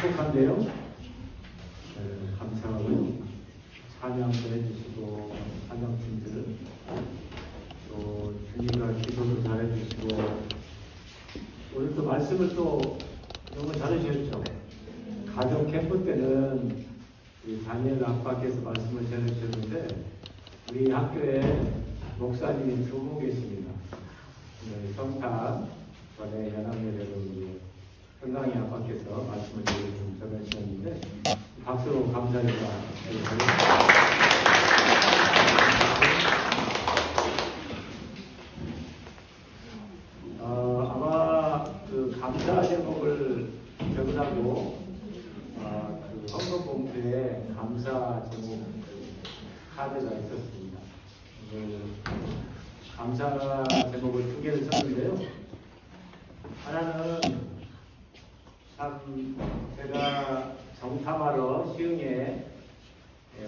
행복한데요. 감사하고요. 찬양도 해주시고 찬양팀들을 또 주님과 기도도 잘해주시고 오늘 또 말씀을 또 너무 잘해주셨죠. 가정 캠프 때는 우리 다니엘 아빠께서 말씀을 전해주셨는데 우리 학교에 목사님이 두 분 계십니다. 성탄 전에 연합예배로 우리 건강히 아빠께서 말씀을 전해주셨는데 박수로 감사드립니다. 아마 그 감사 제목을 적으라고 그 헌금 봉투에 감사 제목 카드가 있었습니다. 감사 제목을 두 개를 썼는데요. 하나는 참 제가 정탐하러 시흥에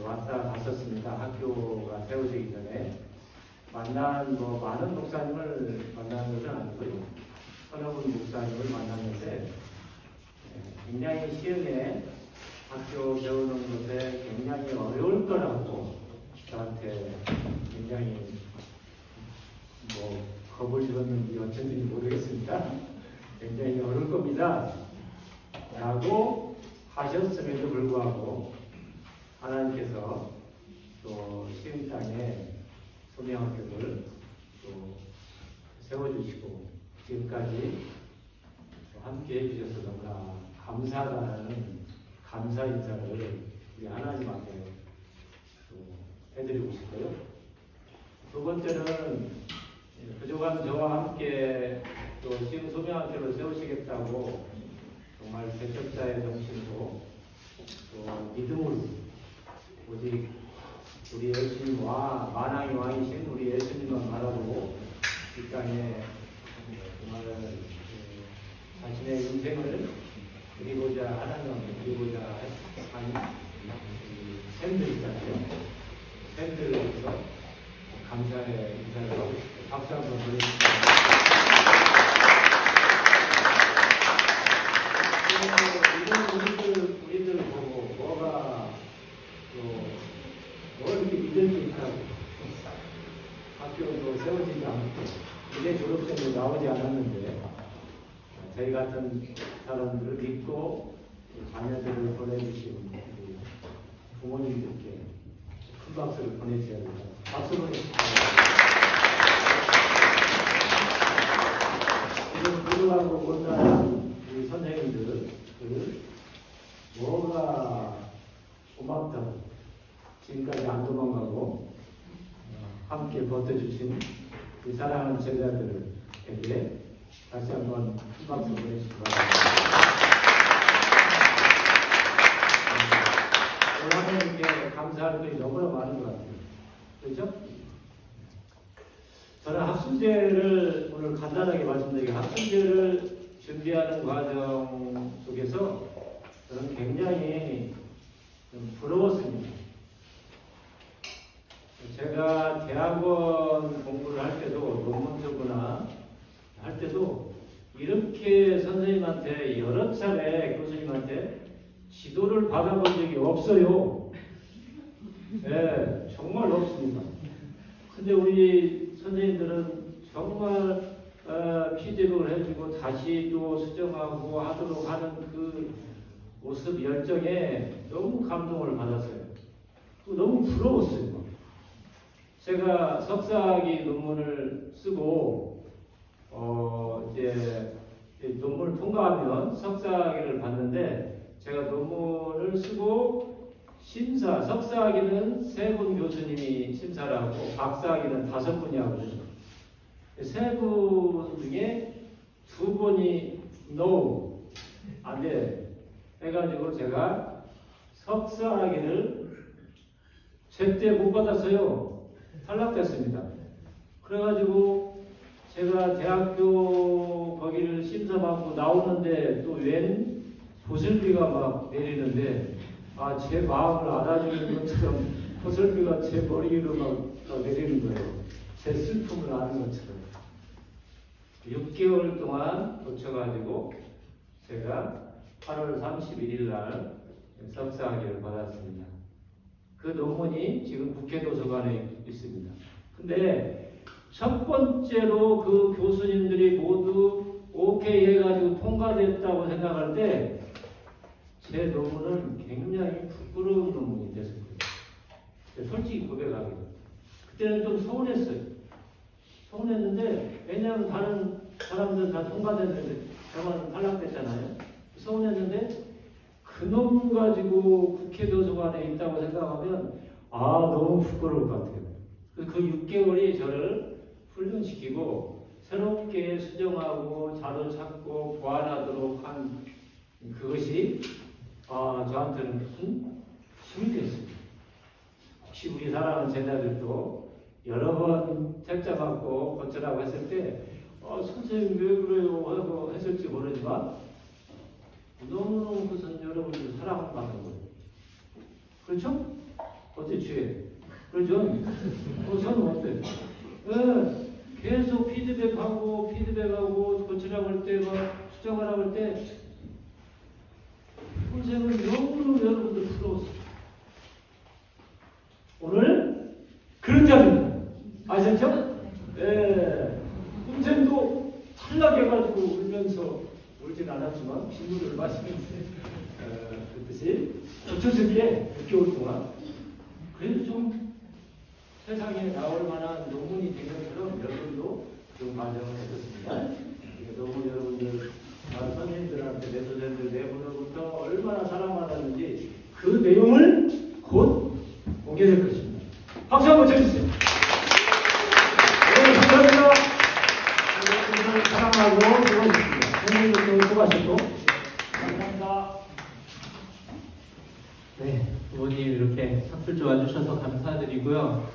왔다 갔었습니다. 학교가 세워지기 전에 만난 많은 목사님을 만난 것은 아니고요. 서너 분 목사님을 만났는데 굉장히 시흥에 학교 배우는 것에 굉장히 어려울 거라고 저한테 굉장히 겁을 주었는지 어쩐지 모르겠습니다. 굉장히 어려울 겁니다. 라고 하셨음에도 불구하고 하나님께서 또 시흥 땅에 소명학교를 또 세워주시고 지금까지 함께 해주셔서 너무나 감사하다는 감사 인사를 우리 하나님한테 또 해드리고 싶고요. 두 번째는 부족한 저와 함께 또 시흥 소명학교를 세우시겠다고 정말 개척자의 정신으로 또 믿음으로 오직 우리 예수님과 만왕의 왕이신 우리 예수님만 바라보고 이 땅에 정말 자신의 인생을 드리고자 하나님 드리고자 한 팬들 있잖아요. 팬들을 위해서 감사의 인사를 하고 박수 한번 보내주십시오. 우리들 보고 뭐가 뭘 이렇게 믿을 수 있다고 학교도 세워지지 않고 이제 졸업생도 나오지 않았는데 저희 같은 사람들을 믿고 자녀들을 보내주신 부모님들께 큰 박수를 보내주셔야 됩니다. 박수 보내주십시오. 지금 부족하고 못다한 우리 선생님들 뭐가 고맙다고 지금까지 안 도망가고 함께 버텨주신 이 사랑하는 제자들에게 다시 한번 큰 박수 보내주시기 바랍니다. 오늘 하나님께 감사할 것이 너무나 많은 것 같아요. 그렇죠? 저는 학술제를 오늘 간단하게 말씀드리고 학술제를 준비하는 과정 속에서 저는 굉장히 좀 부러웠습니다. 제가 대학원 공부를 할 때도 논문 쓰거나 할 때도 이렇게 선생님한테 여러 차례 교수님한테 지도를 받아본 적이 없어요. 네, 정말 없습니다. 근데 우리 선생님들은 정말 피드백을 해주고 다시 또 수정하고 하도록 하는 그 모습 열정에 너무 감동을 받았어요. 너무 부러웠어요. 제가 석사학위 논문을 쓰고 이제 논문을 통과하면 석사학위를 받는데 제가 논문을 쓰고 심사, 석사학위는 3분 교수님이 심사를 하고 박사학위는 5분이 하거든요. 3분 중에 2분이 no, 안 돼. 해가지고 제가 석사학위를 제때 못 받았어요. 탈락됐습니다. 그래가지고 제가 대학교 거기를 심사받고 나오는데 또 웬 보슬비가 막 내리는데 제 마음을 알아주는 것처럼 보슬비가 제 머리 위로 막 내리는 거예요. 제 슬픔을 아는 것처럼. 6개월 동안 거쳐가지고 제가 8월 31일 날 석사학위를 받았습니다. 그 논문이 지금 국회 도서관에 있습니다. 근데 첫 번째로 그 교수님들이 모두 오케이 해가지고 통과됐다고 생각할 때 제 논문은 굉장히 부끄러운 논문이 됐을 거예요. 솔직히 고백하기로. 그때는 좀 서운했어요. 서운했는데 왜냐하면 다른 사람들 다 통과됐는데 저만 탈락됐잖아요. 서운했는데 그 논문 가지고 국회 도서관에 있다고 생각하면 너무 부끄러울 것 같아요. 그 6개월이 저를 훈련시키고 새롭게 수정하고 자료 찾고 보완하도록 한 그것이 저한테는 큰 힘이 됐습니다. 혹시 우리 사랑하는 제자들도 여러 번 책자 받고 고쳐라고 했을 때 선생님 왜 그래요 하고 했을지 모르지만 너무너무 그것은 여러분들 사랑받는 거예요. 그렇죠? 어때 주에? 그렇죠? 저는 어때요? 네, 계속 피드백하고 고치라고 할 때 수정하라고 할 때 선생님은 너무너무 여러분들 부러웠어요. 오늘 그런 자리입니다. 아셨죠? 예. 선생님도 탈락해가지고 울면서 울진 않았지만 빗물을 마시면서 그랬듯이 고쳐주기에 6개월 동안 그래도 좀 세상에 나올 만한 논문이 된 것처럼 여러분도 좀 과정을 했었습니다. 너무 여러분들 선생님들한테 내도전들 내보내부터 얼마나 사랑받았는지 그 내용을 곧 보게 될 것입니다. 박수 한번 쳐주세요. 네, 감사합니다. 사랑하고 수고하셨습니다. 선생님도 수고하셨고 감사합니다. 네, 부모님 이렇게 학술조 와주셔서 감사드리고요.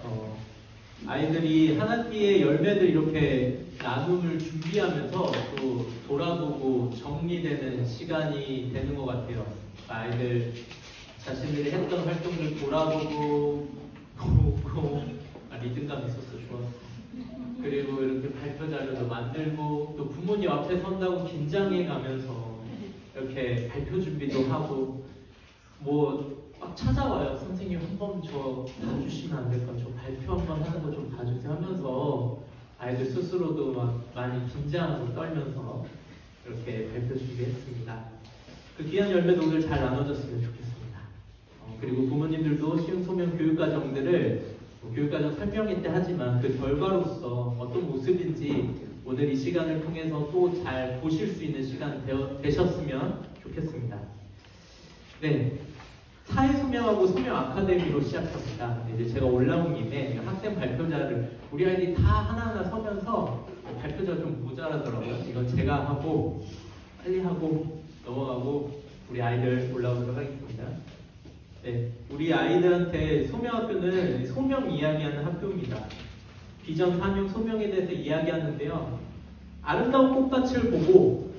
아이들이 한 학기의 열매들 이렇게 나눔을 준비하면서 또 돌아보고 정리되는 시간이 되는 것 같아요. 아이들 자신들이 했던 활동들 돌아보고 보고 리듬감 있었어. 좋았어. 그리고 이렇게 발표 자료도 만들고 또 부모님 앞에 선다고 긴장해 가면서 이렇게 발표 준비도 하고 막 찾아와요. 선생님 한번 저 봐주시면 안 될까? 저 발표 한번 하는 거 좀 봐주세요 하면서 아이들 스스로도 막 많이 긴장하고 떨면서 이렇게 발표 준비했습니다. 그 귀한 열매도 오늘 잘 나눠졌으면 좋겠습니다. 그리고 부모님들도 시흥소명 교육과정들을 교육과정 설명회 때 하지만 그 결과로서 어떤 모습인지 오늘 이 시간을 통해서 또 잘 보실 수 있는 시간 되셨으면 좋겠습니다. 네. 사회소명하고 소명 아카데미로 시작합니다. 이제 제가 올라온 김에 학생 발표자를 우리 아이들이 다 하나하나 서면서 발표자 좀 모자라더라고요. 이건 제가 하고 빨리 하고 넘어가고 우리 아이들 올라오도록 하겠습니다. 네, 우리 아이들한테 소명학교는 소명 이야기하는 학교입니다. 비전, 사명, 소명에 대해서 이야기하는데요. 아름다운 꽃밭을 보고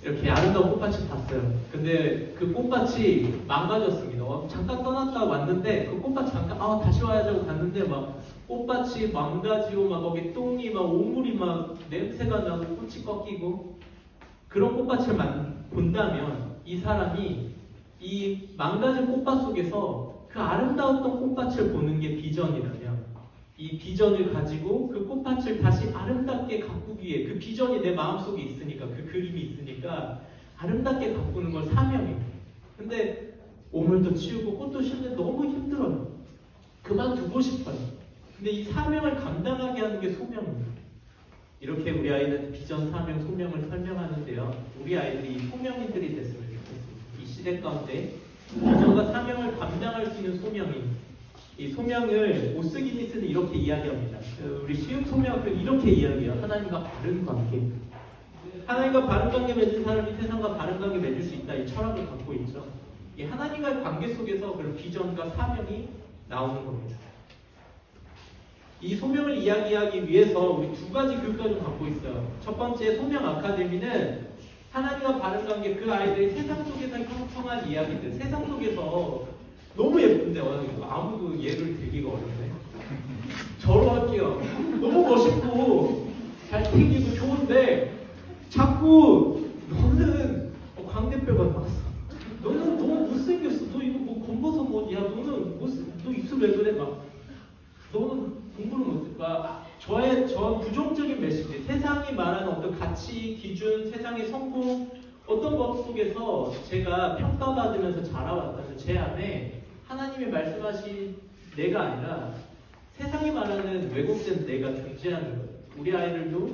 이렇게 아름다운 꽃밭을 봤어요. 근데 그 꽃밭이 망가졌습니다. 잠깐 떠났다 왔는데 그 꽃밭 잠깐 다시 와야지 하고 갔는데 막 꽃밭이 망가지고 막 거기 똥이 막 오물이 막 냄새가 나고 꽃이 꺾이고 그런 꽃밭을 본다면 이 사람이 이 망가진 꽃밭 속에서 그 아름다웠던 꽃밭을 보는 게 비전이라면 이 비전을 가지고 그 꽃밭을 다시 아름답게 가꾸기 위해 그 비전이 내 마음속에 있으니까 그 그림이 있으니까 아름답게 가꾸는 건 사명이에요. 근데 오물도 치우고 꽃도 심는데 너무 힘들어요. 그만두고 싶어요. 근데 이 사명을 감당하게 하는 게 소명입니다. 이렇게 우리 아이는 비전, 사명, 소명을 설명하는데요. 우리 아이들이 소명인들이 됐으면 좋겠습니다. 이 시대 가운데 비전과 사명을 감당할 수 있는 소명인 이 소명을 오스기니스는 이렇게 이야기합니다. 우리 시흥소명학교는 이렇게 이야기해요. 하나님과 바른 관계. 하나님과 바른 관계 맺은 사람이 세상과 바른 관계 맺을 수 있다. 이 철학을 갖고 있죠. 이 하나님과의 관계 속에서 그런 비전과 사명이 나오는 겁니다. 이 소명을 이야기하기 위해서 우리 두 가지 교육과정을 갖고 있어요. 첫 번째 소명 아카데미는 하나님과 바른 관계, 그 아이들이 세상 속에서 형성한 이야기들, 세상 속에서 너무 예쁜데 아무도 예를 들기가 어렵네. 저로 할게요. 너무 멋있고 잘 챙기고 좋은데 자꾸 너는 광대뼈가 나왔어. 너는 너무 못생겼어. 너 이거 뭐 검버섯 뭐냐? 너는 너 입술 왜 그래? 막 너는 공부를 못해. 막 저 부정적인 메시지, 세상이 말하는 어떤 가치, 기준, 세상의 성공, 어떤 것 속에서 제가 평가받으면서 자라왔다면 제 안에 하나님이 말씀하신 내가 아니라 세상이 말하는 왜곡된 내가 존재하는 거예요. 우리 아이들도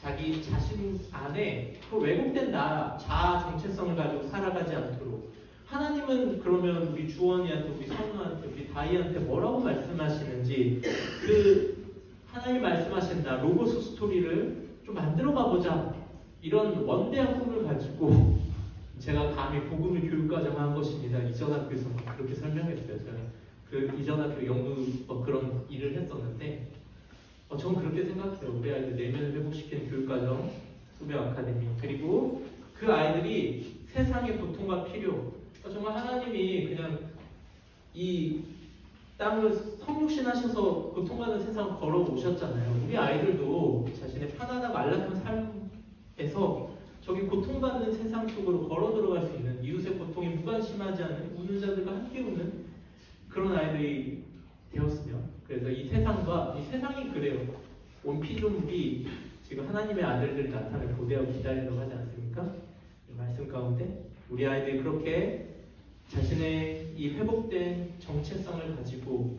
자기 자신 안에 그 왜곡된 나, 자아 정체성을 가지고 살아가지 않도록 하나님은 그러면 우리 주원이한테, 우리 성우한테, 우리 다이한테 뭐라고 말씀하시는지 그 하나님이 말씀하신다 로고스 스토리를 좀 만들어 가보자, 이런 원대한 꿈을 가지고 제가 감히 복음의 교육과정 한 것입니다. 이전 학교에서 그렇게 설명했어요. 제가 그 이전 학교 연구 그런 일을 했었는데 저는 그렇게 생각해요. 우리 아이들 내면을 회복시키는 교육과정, 소명 아카데미, 그리고 그 아이들이 세상의 고통과 필요, 정말 하나님이 그냥 이 땅을 성육신 하셔서 고통받는 세상을 걸어오셨잖아요. 우리 아이들도 자신의 편안하고 안락한 삶에서 저기 고통받는 세상 속으로 걸어 들어갈 수 있는, 이웃의 고통에 무관심하지 않는, 우는 자들과 함께 우는 그런 아이들이 되었으면, 그래서 이 세상과, 이 세상이 그래요. 온 피조물이 지금 하나님의 아들들이 나타날 고대하고 기다리려고 하지 않습니까? 이 말씀 가운데 우리 아이들이 그렇게 자신의 이 회복된 정체성을 가지고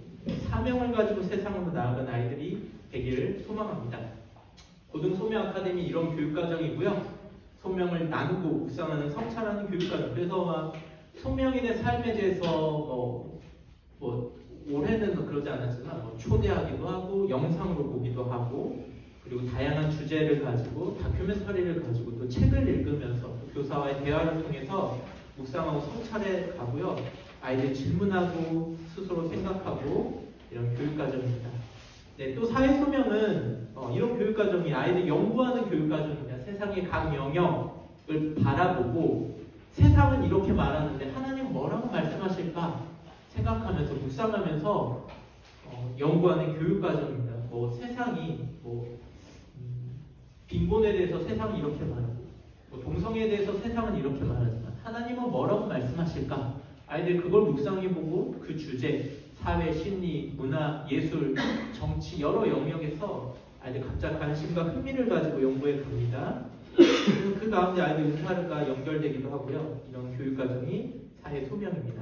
사명을 가지고 세상으로 나아간 아이들이 되기를 소망합니다. 고등 소명 아카데미 이런 교육과정이고요. 소명을 나누고 묵상하는 성찰하는 교육과정. 그래서 막 소명인의 삶에 대해서 올해는 그러지 않았지만 초대하기도 하고 영상으로 보기도 하고, 그리고 다양한 주제를 가지고 다큐멘터리를 가지고 또 책을 읽으면서 또 교사와의 대화를 통해서 묵상하고 성찰해 가고요. 아이들이 질문하고 스스로 생각하고 이런 교육과정입니다. 네, 또 사회소명은 이런 교육과정이 아이들이 연구하는 교육과정입니다. 세상의 각 영역을 바라보고 세상은 이렇게 말하는데 하나님은 뭐라고 말씀하실까 생각하면서 묵상하면서 연구하는 교육과정입니다. 세상이 빈곤에 대해서 세상은 이렇게 말하고 동성애에 대해서 세상은 이렇게 말하지만 하나님은 뭐라고 말씀하실까? 아이들 그걸 묵상해보고 그 주제, 사회, 심리, 문화, 예술, 정치 여러 영역에서 아이들 각자 관심과 흥미를 가지고 연구해 갑니다. 그 가운데 아이들 은사가 연결되기도 하고요. 이런 교육과정이 사회 소명입니다.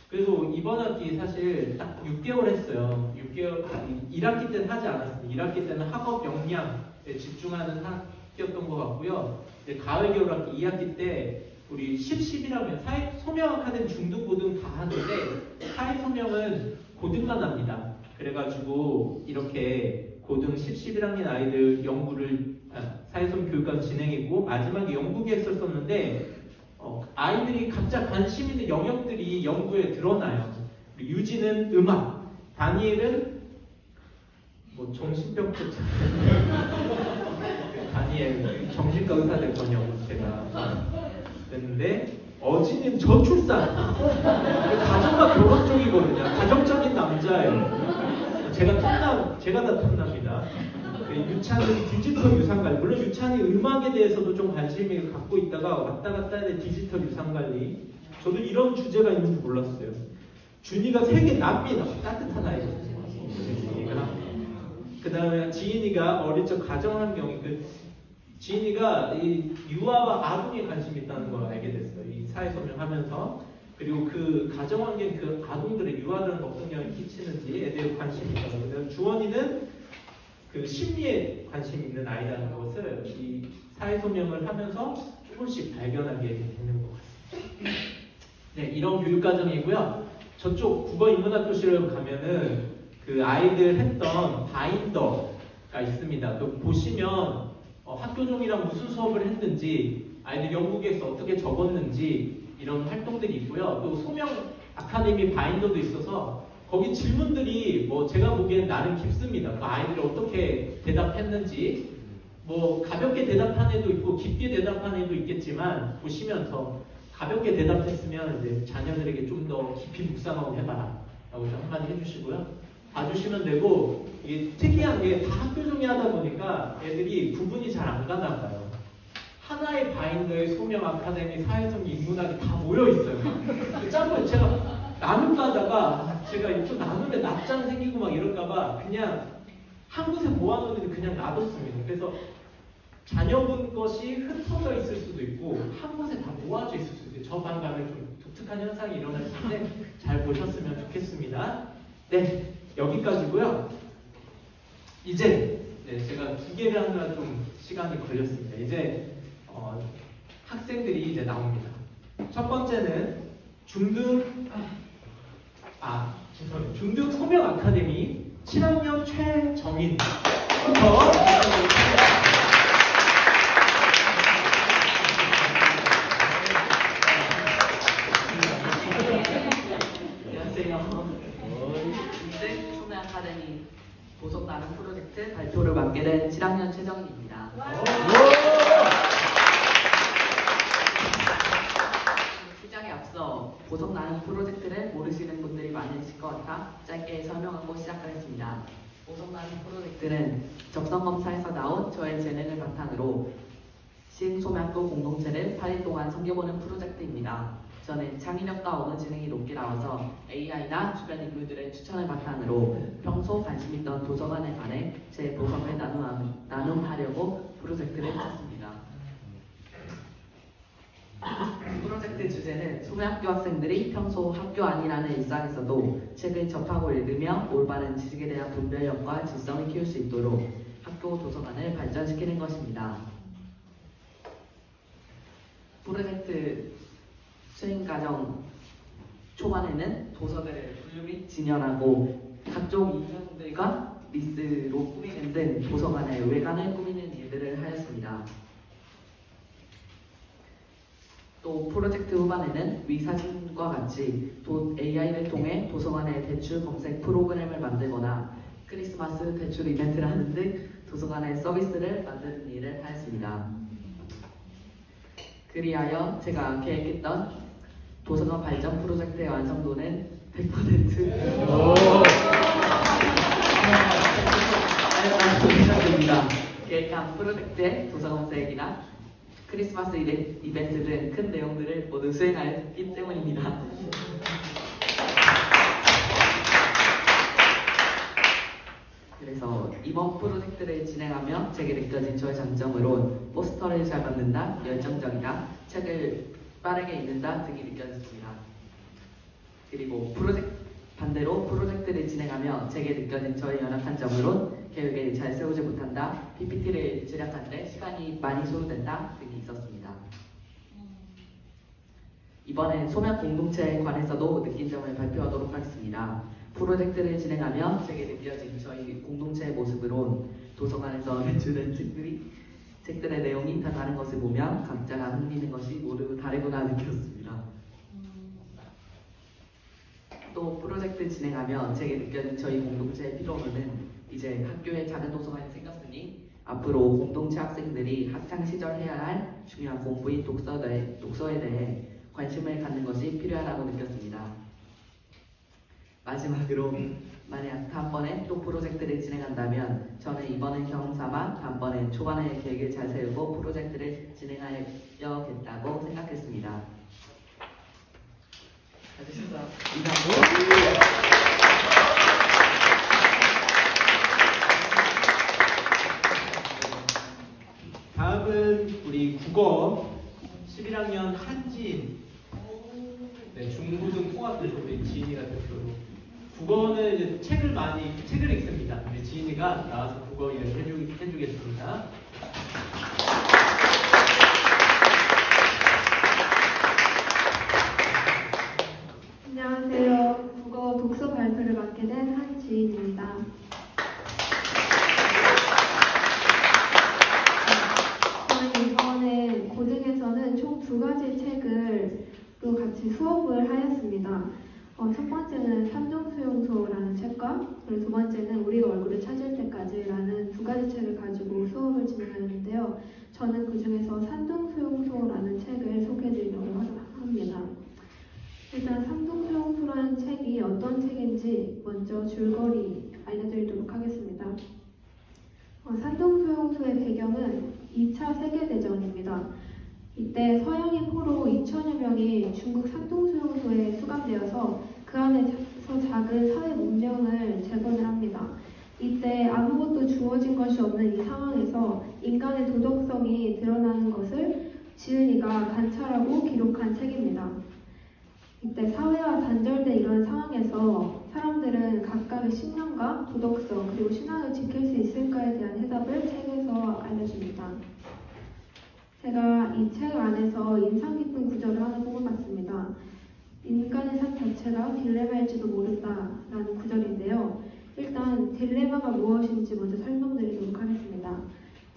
그리고 이번 학기 사실 딱 6개월 했어요. 6개월, 1학기 때는 하지 않았습니다. 1학기 때는 학업 역량에 집중하는 학기였던 것 같고요. 가을 겨울 학기 2학기 때 우리 10, 11학년 사회 소명 아카데미 중등 고등 다 하는데 사회 소명은 고등만 합니다. 그래가지고 이렇게 고등 10, 11학년 아이들 연구를 사회 소명 교육과정 진행했고 마지막에 연구기 했었는데 아이들이 각자 관심 있는 영역들이 연구에 드러나요. 유진은 음악, 다니엘은 정신병 쪽 다니엘 정신과 의사 될 거냐고 제가 그랬는데 어진이는 저출산 가정과 결혼 쪽이거든요. 가정적인 남자예요. 제가 다 탐납니다. 유찬은 디지털 유산관리, 물론 유찬이 음악에 대해서도 좀 관심을 갖고 있다가 왔다 갔다 하는 디지털 유산관리, 저도 이런 주제가 있는 줄 몰랐어요. 준이가 세계 남미 따뜻한 아이거든요. 그 다음에 지인이가 어릴 적 가정환경이 지인이가 이 유아와 아동에 관심이 있다는 걸 알게 됐어요. 이 사회소명하면서. 그리고 그 가정환경, 그 아동들의 유아들은 어떤 영향을 끼치는지에 대해 관심이 있다고. 그래서 주원이는 그 심리에 관심 있는 아이라는 것을 이 사회소명을 하면서 조금씩 발견하게 되는 것 같습니다. 네, 이런 교육과정이고요. 저쪽 국어인문학교실을 가면은 그 아이들 했던 바인더가 있습니다. 보시면 학교종이랑 무슨 수업을 했는지, 아이들 연구기에서 어떻게 적었는지 이런 활동들이 있고요. 또 소명 아카데미 바인더도 있어서 거기 질문들이 제가 보기엔 나름 깊습니다. 그 아이들이 어떻게 대답했는지 가볍게 대답한 애도 있고 깊게 대답한 애도 있겠지만 보시면서 가볍게 대답했으면 이제 자녀들에게 좀 더 깊이 묵상하고 해봐라 라고 좀 한마디 해주시고요. 봐주시면 되고 이게 특이한 게 다 학교 종이 하다 보니까 애들이 구분이 잘 안 가나 봐요. 하나의 바인더에 소명 아카데미, 사회적 인문학이 다 모여 있어요. 짬뽕 제가 나눌까 하다가 제가 또 나누면 납작 생기고 막 이럴까봐 그냥 한 곳에 모아놓는데 그냥 놔뒀습니다. 그래서 자녀분 것이 흩어져 있을 수도 있고 한 곳에 다 모아져 있을 수도 있어요. 저 방 가면 좀 독특한 현상이 일어날 텐데 잘 보셨으면 좋겠습니다. 네, 여기까지고요. 이제 제가 두 개를 하느라 좀 시간이 걸렸습니다. 이제 학생들이 이제 나옵니다. 첫 번째는 중등 소명 아카데미 7학년 최정인부터 중등 소명 아카데미 보석 나눔 프로젝트 발표를 맡게 된 7학년 최정인입니다. 시작에 앞서 보석 나눔 프로젝트를 모르시는 분들이 많으실 것 같아 짧게 설명하고 시작하겠습니다. 보석 나눔 프로젝트는 적성 검사에서 나온 저의 재능을 바탕으로 신소명학교 공동체를 8일 동안 섬겨보는 프로젝트입니다. 저는 창의력과 언어 지능이 높게 나와서 AI나 주변 인물들의 추천을 바탕으로 평소 관심 있던 도서관에 관해 제 보석을 나눔하려고 프로젝트를 짰습니다. 프로젝트 주제는 소명학교 학생들이 평소 학교 안이라는 일상에서도 책을 접하고 읽으며 올바른 지식에 대한 분별력과 질성을 키울 수 있도록 학교 도서관을 발전시키는 것입니다. 프로젝트 수행 과정 초반에는 도서들을 분류 및 진열하고 각종 인형들과 리스로 꾸미는 등 도서관의 외관을 꾸미는 일들을 하였습니다. 또 프로젝트 후반에는 위 사진과 같이 AI를 통해 도서관의 대출 검색 프로그램을 만들거나 크리스마스 대출 이벤트를 하는 등 도서관의 서비스를 만드는 일을 하였습니다. 그리하여 제가 계획했던 도서관 발전 프로젝트의 완성도는 100%입니다. 계획한 프로젝트의 도서 검색이나 크리스마스 이벤트 등 큰 내용들을 모두 수행하였기 때문입니다. 그래서 이번 프로젝트를 진행하며 제게 느껴진 저의 장점으론 포스터를 잘 만든다, 열정적이다, 책을 빠르게 읽는다 등이 느껴졌습니다. 그리고 반대로 프로젝트를 진행하며 제게 느껴진 저의 연약한 점으론 계획을 잘 세우지 못한다, PPT를 제작하는데 시간이 많이 소요된다 등이 있었습니다. 이번엔 소명 공동체에 관해서도 느낀 점을 발표하도록 하겠습니다. 프로젝트를 진행하며 제게 느껴진 저희 공동체의 모습으론 도서관에서 배출된 책들의 내용이 다 다른 것을 보며 각자가 흥미있는 것이 모두 다르구나 느꼈습니다. 또 프로젝트 진행하며 제게 느껴진 저희 공동체의 필요로는 이제 학교에 작은 도서관이 생겼으니 앞으로 공동체 학생들이 학창시절 해야 할 중요한 공부인 독서에 대해 관심을 갖는 것이 필요하다고 느꼈습니다. 마지막으로 만약 다음번에 또 프로젝트를 진행한다면 저는 이번엔 경험삼아 다음번엔 초반에 계획을 잘 세우고 프로젝트를 진행하려겠다고 생각했습니다. 다음은 우리 국어 11학년 한지인, 중고등 통합교실 우리 지인이가 대표로 국어는 이제 책을 읽습니다. 우리 지인이가 나와서 국어 이야기 해주겠습니다. 안녕하세요. 국어 독서 발표를 맡게 된 한지인입니다. 저는 이번에 고등에서는 총 2가지 책을 또 같이 수업을 하였습니다. 첫 번째는 삼중수용소라는 책과 그리고 두 번째는 우리가 얼굴을 찾을 때까지라는 2가지 책을 가지고 수업을 진행하였는데요. 저는 그 중에서 삼중수용소라는 책을 소개해드리려고 합니다. 일단 삼중수용소라는 책이 어떤 책인지 먼저 줄거리 알려드리도록 하겠습니다. 배경은 2차 세계대전입니다. 이때 서양인 포로 2천여 명이 중국 산둥수용소에 수감되어서 그 안에서 작은 사회 문명을 재건을 합니다. 이때 아무것도 주어진 것이 없는 이 상황에서 인간의 도덕성이 드러나는 것을 지은이가 관찰하고 기록한 책입니다. 이때 사회와 단절된 이런 상황에서 사람들은 각각의 신념과 도덕성 그리고 신앙을 지킬 수 있을까에 대한 해답을 책에서 알려줍니다. 제가 이 책 안에서 인상 깊은 구절을 하나 뽑아봤습니다. 인간의 삶 자체가 딜레마일지도 모른다라는 구절인데요. 일단 딜레마가 무엇인지 먼저 설명드리도록 하겠습니다.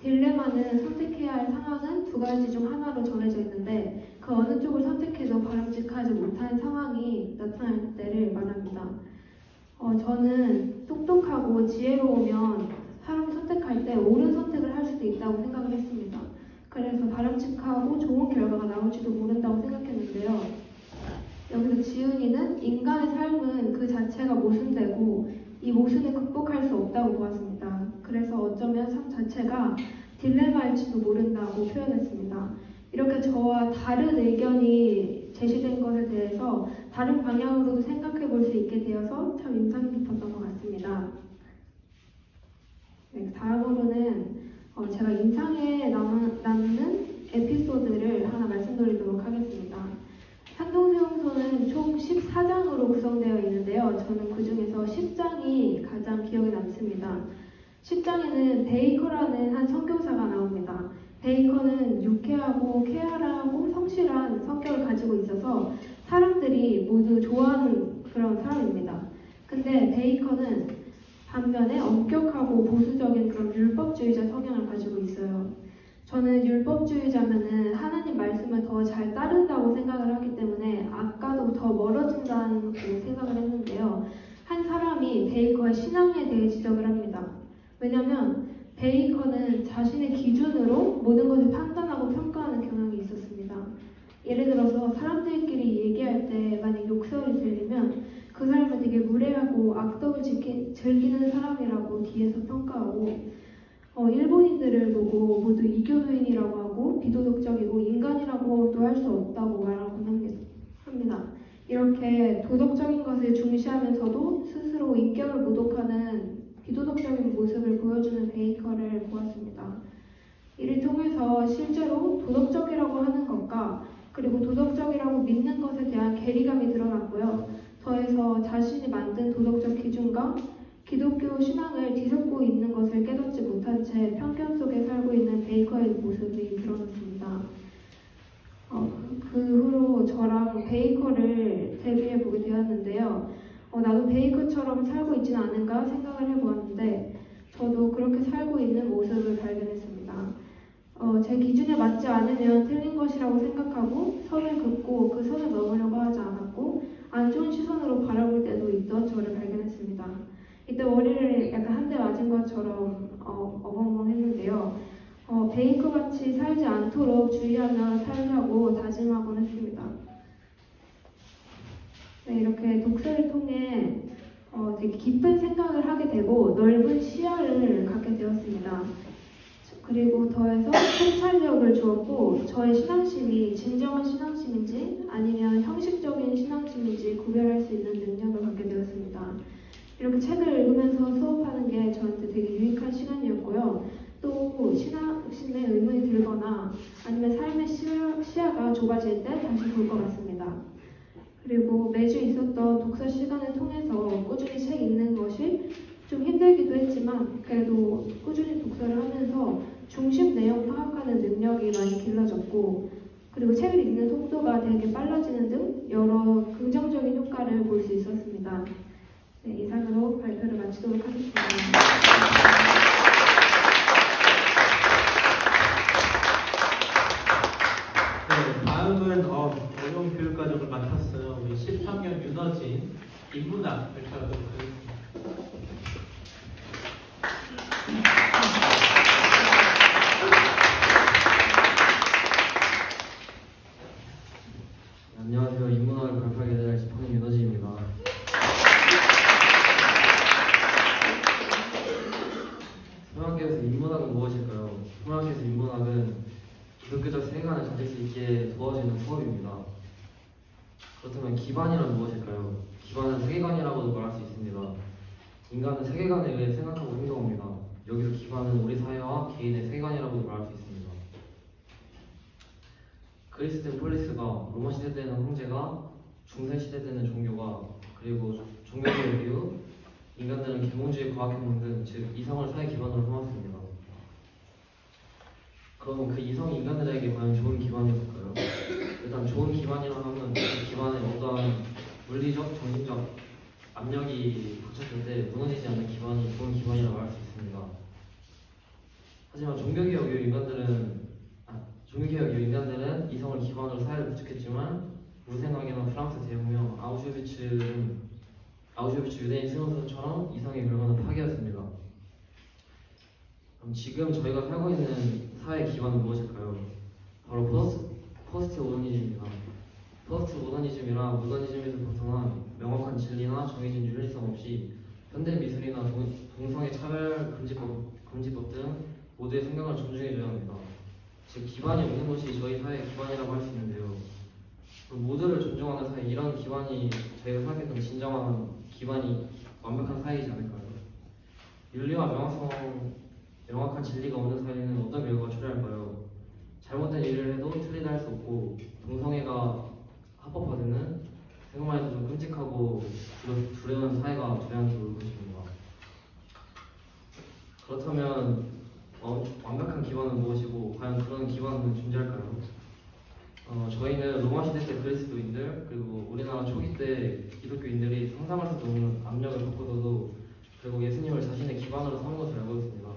딜레마는 선택해야 할 상황은 두 가지 중 하나로 정해져 있는데 그 어느 쪽을 선택해도 바람직하지 못한 상황이 나타날 때를 말합니다. 저는 똑똑하고 지혜로우면 사람이 선택할 때 옳은 선택을 할 수도 있다고 생각을 했습니다. 그래서 바람직하고 좋은 결과가 나올지도 모른다고 생각했는데요. 여기서 지은이는 인간의 삶은 그 자체가 모순되고 이 모순을 극복할 수 없다고 보았습니다. 그래서 어쩌면 삶 자체가 딜레마일지도 모른다고 표현했습니다. 이렇게 저와 다른 의견이 제시된 것에 대해서 다른 방향으로도 생각해 볼 수 있게 되어서 참 인상 깊었던 것 같습니다. 네, 다음으로는 제가 인상에 남는 에피소드를 하나 말씀드리도록 하겠습니다. 산둥수용소는 총 14장으로 구성되어 있는데요. 저는 그 중에서 10장이 가장 기억에 남습니다. 10장에는 베이커라는 한 선교사가 나옵니다. 베이커는 유쾌하고 쾌활하고 성실한 성격을 가지고 있어서 사람들이 모두 좋아하는 그런 사람입니다. 근데 베이커는 반면에 엄격하고 보수적인 그런 율법주의자 성향을 가지고 있어요. 저는 율법주의자면은 하나님 말씀을 더 잘 따른다고 생각을 하기 때문에 악과도 더 멀어진다는 생각을 했는데요. 한 사람이 베이커의 신앙에 대해 지적을 합니다. 왜냐하면 베이커는 자신의 기준으로 모든 것을 판단하고 평가하는 경향이 있었습니다. 예를 들어서 사람들끼리 얘기할 때 만약 욕설이 들리면 그 사람은 되게 무례하고 악덕을 즐기는 사람이라고 뒤에서 평가하고 일본인들을 보고 모두 이교도인이라고 하고 비도덕적이고 인간이라고도 할 수 없다고 말하곤 합니다. 이렇게 도덕적인 것을 중시하면서도 스스로 인격을 모독하는 비도덕적인 모습을 보여주는 베이커를 보았습니다. 이를 통해서 실제로 도덕적이라고 하는 것과 그리고 도덕적이라고 믿는 것에 대한 괴리감이 드러났고요. 더해서 자신이 만든 도덕적 기준과 기독교 신앙을 뒤섞고 있는 것을 깨닫지 못한 채 편견 속에 살고 있는 베이커의 모습이 드러났습니다. 그 후로 저랑 베이커를 대비해 보게 되었는데요. 나도 베이커처럼 살고 있지는 않은가 생각을 해보았는데 저도 그렇게 살고 있는 모습을 발견했습니다. 제 기준에 맞지 않으면 틀린 것이라고 생각하고 선을 긋고 그 선을 넘으려고 하지 않았고 안 좋은 시선으로 바라볼 때도 있던 저를 발견했습니다. 이때 머리를 약간 한 대 맞은 것처럼 어벙벙했는데요. 베이커같이 살지 않도록 주의하며 살자고 다짐하곤 했습니다. 네, 이렇게 독서를 통해 되게 깊은 생각을 하게 되고 넓은 시야를 갖게 되었습니다. 그리고 더해서 통찰력을 주었고 저의 신앙심이 진정한 신앙심인지 아니면 형식적인 신앙심인지 구별할 수 있는 능력을 갖게 되었습니다. 이렇게 책을 읽으면서 수업하는 게 저한테 되게 유익한 시간이었고요. 또 신앙심에 의문이 들거나 아니면 삶의 시야가 좁아질 때 다시 볼 것 같습니다. 그리고 매주 있었던 독서 시간을 통해서 꾸준히 책 읽는 것이 좀 힘들기도 했지만 그래도 꾸준히 독서를 하면서 중심 내용 파악하는 능력이 많이 길러졌고 그리고 책을 읽는 속도가 되게 빨라지는 등 여러 긍정적인 효과를 볼 수 있었습니다. 네, 이상으로 발표를 마치도록 하겠습니다. 네, 다음은 어려운 교육과정을 맡았어요. 우리 10학년 윤어진 인문학 발표하도록 하겠습니다. 안녕하세요. 인문학을 발표하게 될 10학년 윤어진입니다. 수학에서 인문학은 무엇일까요? 수학에서 가질 수 있게 도와주는 수업입니다. 그렇다면 기반이란 무엇일까요? 기반은 세계관이라고도 말할 수 있습니다. 인간은 세계관에 의해 생각하고 행동합니다. 여기서 기반은 우리 사회와 개인의 세계관이라고도 말할 수 있습니다. 그리스 때 폴리스가, 로마 시대 때는 황제가, 중세 시대 때는 종교가, 그리고 종교개혁 이후 인간들은 계몽주의 과학혁명 등 즉 이성을 사회 기반으로 삼았습니다. 그럼 그 이성이 인간들에게 과연 좋은 기반이었을까요? 일단 좋은 기반이라 하면 그 기반에 어떠한 물리적, 정신적 압력이 붙였을 때 무너지지 않는 기반이 좋은 기반이라고 할 수 있습니다. 하지만 종교개혁 이후 인간들은 이성을 기반으로 사회를 구축했지만 무생학이나 프랑스 대혁명, 아우슈비츠 유대인 수용소처럼 이성의 결과는 파괴였습니다. 그럼 지금 저희가 살고 있는 사회의 기반은 무엇일까요? 바로 포스트 모더니즘입니다. 포스트 모더니즘이라 모더니즘에서 벗어난 명확한 진리나 정해진 윤리성 없이 현대 미술이나 동성애 차별 금지법 등 모두의 생각을 존중해줘야 합니다. 즉 기반이 없는 것이 저희 사회의 기반이라고 할 수 있는데요. 모두를 존중하는 사회, 이런 기반이 저희가 생각했던 진정한 기반이 완벽한 사회이지 않을까요? 윤리와 명확한 진리가 없는 사회는 어떤 결과가 초래할까요? 잘못된 일을 해도 틀리다 할 수 없고 동성애가 합법화되는 생각만 해도 좀 끔찍하고 두려운 사회가 저희한테 올 것입니다. 그렇다면 완벽한 기반은 무엇이고 과연 그런 기반은 존재할까요? 저희는 로마 시대 때 그리스도인들 그리고 우리나라 초기 때 기독교인들이 상상할 수도 없는 압력을 겪고서도 결국 예수님을 자신의 기반으로 삼은 것을 알고 있습니다.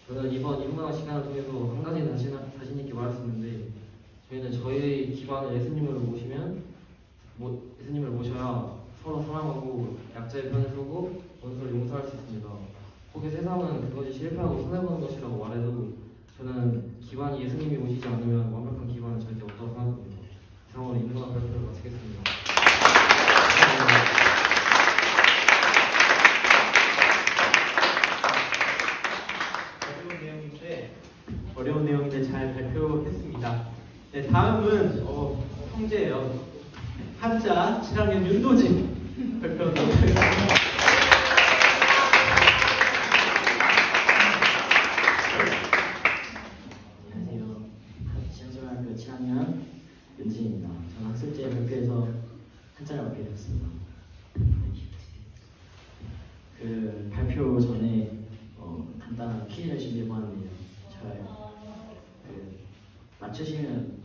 저는 이번 인문학 시간을 통해서 한 가지 자신 있게 말할 수 있는데 저희는 저희의 기반을 예수님을 모셔야 서로 사랑하고 약자의 편에 서고 원수를 용서할 수 있습니다. 혹시 세상은 그것이 실패하고 손해보는 것이라고 말해도 저는 기반이 예수님이 오시지 않으면 완벽한 기반은 절대 없다고 생각합니다. 이상으로 인문학 발표를 마치겠습니다. 어려운 내용인데 잘 발표했습니다. 네, 다음은 형제예요. 한자 7학년 윤도진 발표하도록 하겠습니다. 안녕하세요. 시흥초등학교 7학년 윤진입니다. 저는 학술제 발표에서 한자를 맡게 되었습니다. 그 발표 전에 간단한 퀴즈를 준비해보았는데요. 맞추시면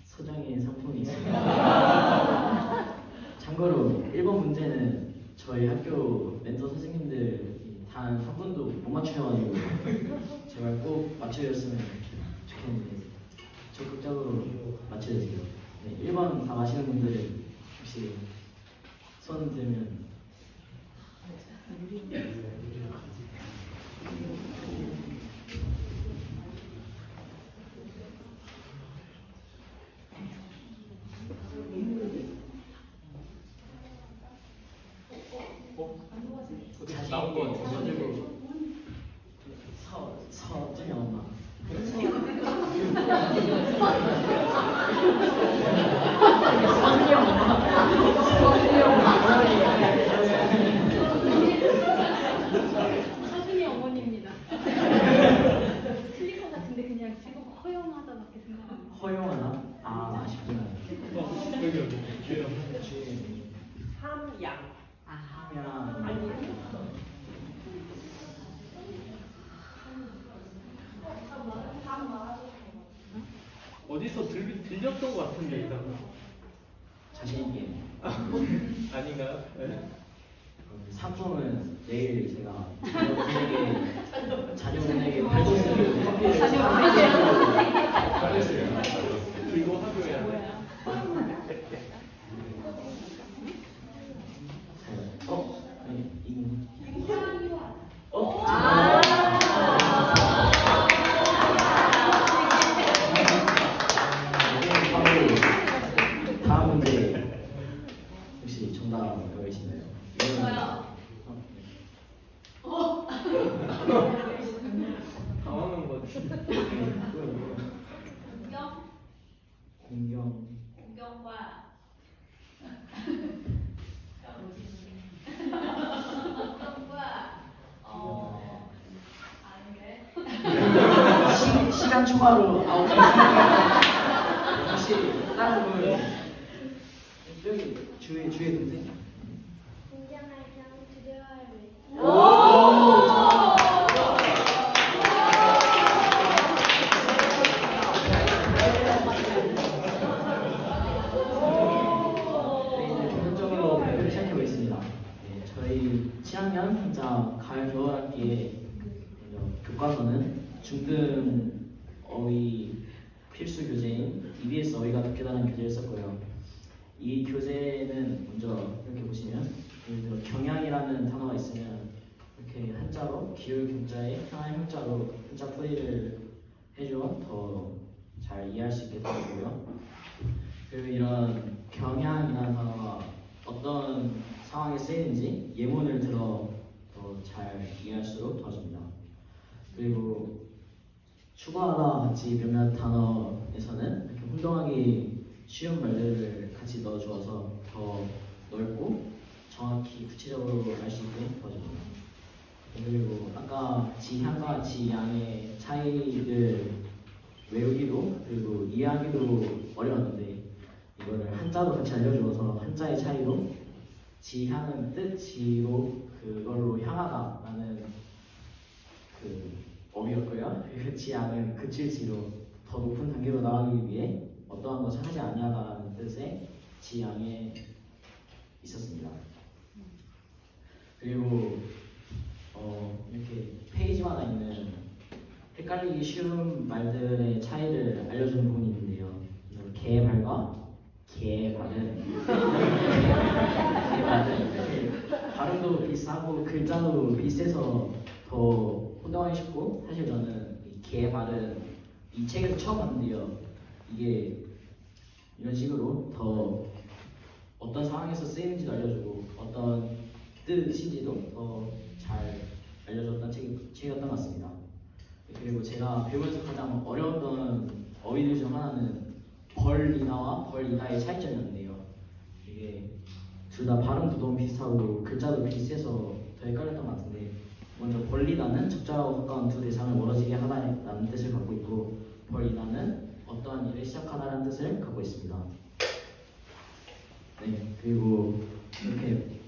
소정의 상품이 있습니다. 참고로 1번 문제는 저희 학교 멘토 선생님들 단 한 분도 못 맞추셔가지고 제발 꼭 맞춰주셨으면 좋겠는데 적극적으로 맞춰주세요. 네, 1번 다 마시는 분들은 혹시 손 들면 나온 거 같아요. 손 들고 서준이 엄마 서준이 어머니입니다. 틀릴 것 같은데 그냥 지금 허용하다밖에 생각 안 나요. 허용하나? 아쉽구나. 함양. 하면 어디서 들렸던 것 같은데 일단 자신 있게. 아닌가요? 네. 상품은 내일 제가 자녀분에게 발도스를 커피를 그리고 학교에 다음 문제 혹시 정답 알고 계시나요? 당황한 것 같은데. 공경 공경과 아닌데. 시간 초과로 아웃. 혹시 다른 분 여기 주의 동생. 본격적으로 발표를 시작해보겠습니다. 네, 저희 7학년 진짜 가을 겨울학기에 교과서는 중등 어휘 필수 교재인 EBS 어휘가 독해다라는 교재를 썼고요. 이 교재는 먼저 이렇게 보시면 예를 들어 경향이라는 단어가 있으면 이렇게 한자로 기울 경자에 향할 형자로 한자 풀이를 해주면 더 잘 이해할 수 있게 되고요. 그리고 이런 경향이라는 단어가 어떤 상황에 쓰이는지 예문을 들어 더 잘 이해할수록 도와줍니다. 그리고 추구하다 같이 몇몇 단어에서는 이렇게 혼동하기 쉬운 말들을 같이 넣어주어서 더 넓고 정확히 구체적으로 알 수 있게 도와줍니다. 그리고 아까 지향과 지양의 차이를 외우기도 그리고 이해하기도 어려웠는데 이거를 한자로 같이 알려주어서 한자의 차이로 지향은 뜻, 지로 그걸로 향하다라는 그 어휘였고요. 그리고 지향은 그칠 지로 더 높은 단계로 나가기 위해 어떠한 것을 하지 아니하다라는 뜻의 지향에 있었습니다. 그리고 이렇게 페이지마다 있는 헷갈리기 쉬운 말들의 차이를 알려주는 부분이 있는데요. 개발과 개발은 발음도 비슷하고 글자도 비슷해서 더 혼동하기 쉽고 사실 저는 이 개발은 이 책에서 처음 봤는데요. 이게 이런 식으로 더 어떤 상황에서 쓰이는지도 알려주고 어떤 뜻인지도 더 잘 알려줬던 책이었던 것 같습니다. 그리고 제가 배우면서 가장 어려웠던 어휘들 중 하나는 벌이다와 벌이다의 차이점이었는데요. 이게 둘 다 발음도 너무 비슷하고 글자도 비슷해서 더 헷갈렸던 것 같은데 먼저 벌리다는 적절하고 가까운 두 대상을 멀어지게 하다라는 뜻을 갖고 있고 벌이다는 어떠한 일을 시작하다라는 뜻을 갖고 있습니다. 네, 그리고 이렇게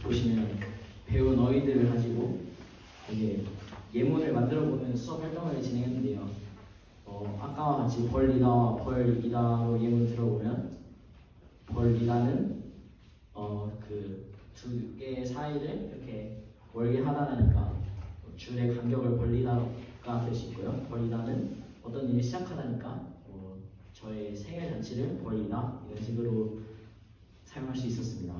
보시면 배운 어휘들을 가지고 이게 예문을 만들어보는 수업 활동을 진행했는데요. 아까와 같이 벌리다와 벌이다로 예문을 들어보면 벌리다는 그 두 개의 사이를 이렇게 멀게 하다라니까 줄의 간격을 벌리다가 될 수 있고요. 벌리다는 어떤 일을 시작하다니까 저의 생일 잔치를 벌리다 이런 식으로 사용할 수 있었습니다.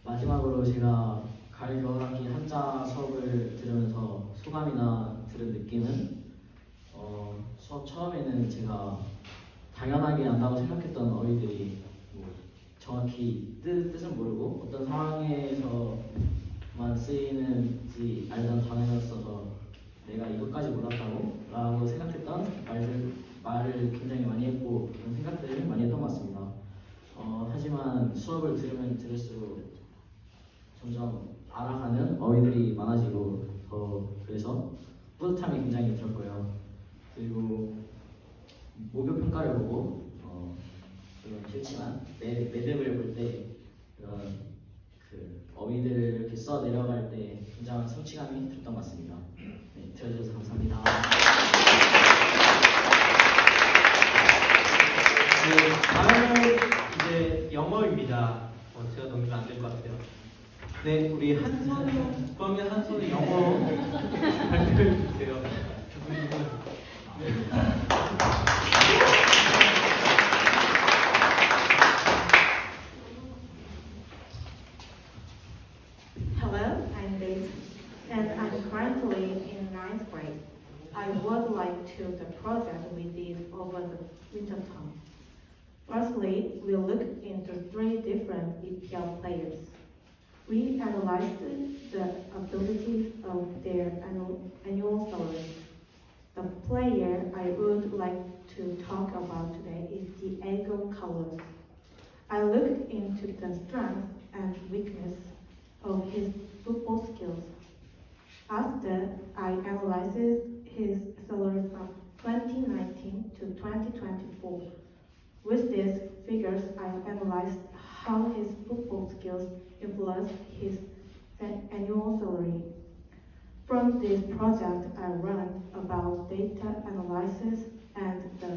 마지막으로 제가 가을 겨울학기 한자 수업을 들으면서 소감이나 들은 느낌은 수업 처음에는 제가 당연하게 안다고 생각했던 어휘들이 정확히 뜻은 모르고 어떤 상황에서만 쓰이는지 알던 단어였어서 내가 이것까지 몰랐다고 라고 생각했던 말을 굉장히 많이 했고 그런 생각들을 많이 했던 것 같습니다. 하지만 수업을 들으면 들을수록 점점 알아가는 어휘들이 많아지고 그래서 뿌듯함이 굉장히 들었고요. 그리고 목요 평가를 보고 물론 싫지만 매듭을 볼 때 그런 그 어휘들을 이렇게 써 내려갈 때 굉장한 성취감이 들었던 것 같습니다. 네, 들어주셔서 감사합니다. 네, 다음은 이제 영어입니다. 제가 넘기면 안 될 것 같아요. 네, 우리 한선우, 국방면 한선우 영어 발표해 주세요. Hello, I'm Daisy, and I'm currently in 9th grade. I would like to the project we did over the winter time. Firstly, we looked into 3 different EPL players. We analyzed the abilities of their annual salaries. The player I would like to talk about today is colors. I looked into the strength and weakness of his football skills. After I analyzed his salary from 2019 to 2024. With these figures, I analyzed how his football skills influenced his annual salary. From this project, I learned about data analysis and the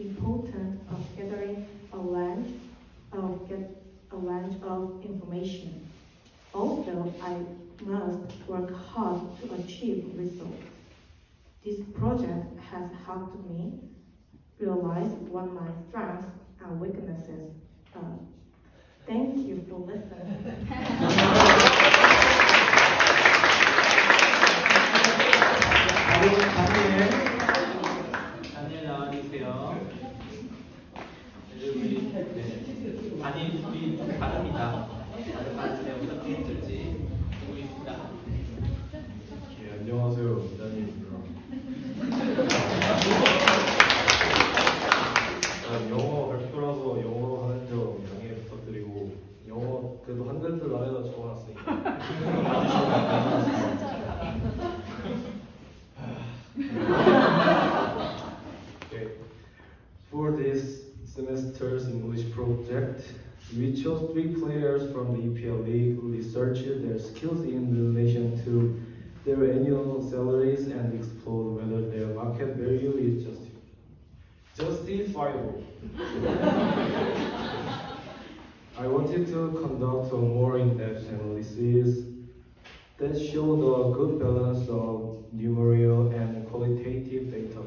importance of gathering a range of information. Also, I must work hard to achieve results. This project has helped me realize what my strengths and weaknesses are. Thank you for listening. 다니엘 나와주세요. 우리 다니엘 둘이 좀 다릅니다. 다른 반지에 어떻게 했을지 보고 있습니다. 예, 안녕하세요. 다니엘입니다. 영어 발표라서 영어로 하는 점 양해 부탁드리고 영어 그래도 한글들 안에다 적어놨으니까 Okay. For this semester's English project, we chose 3 players from the EPL League who researched their skills in relation to their annual salaries and explored whether their market value is justifiable. I wanted to conduct a more in-depth analysis that showed a good balance of numerical and qualitative data.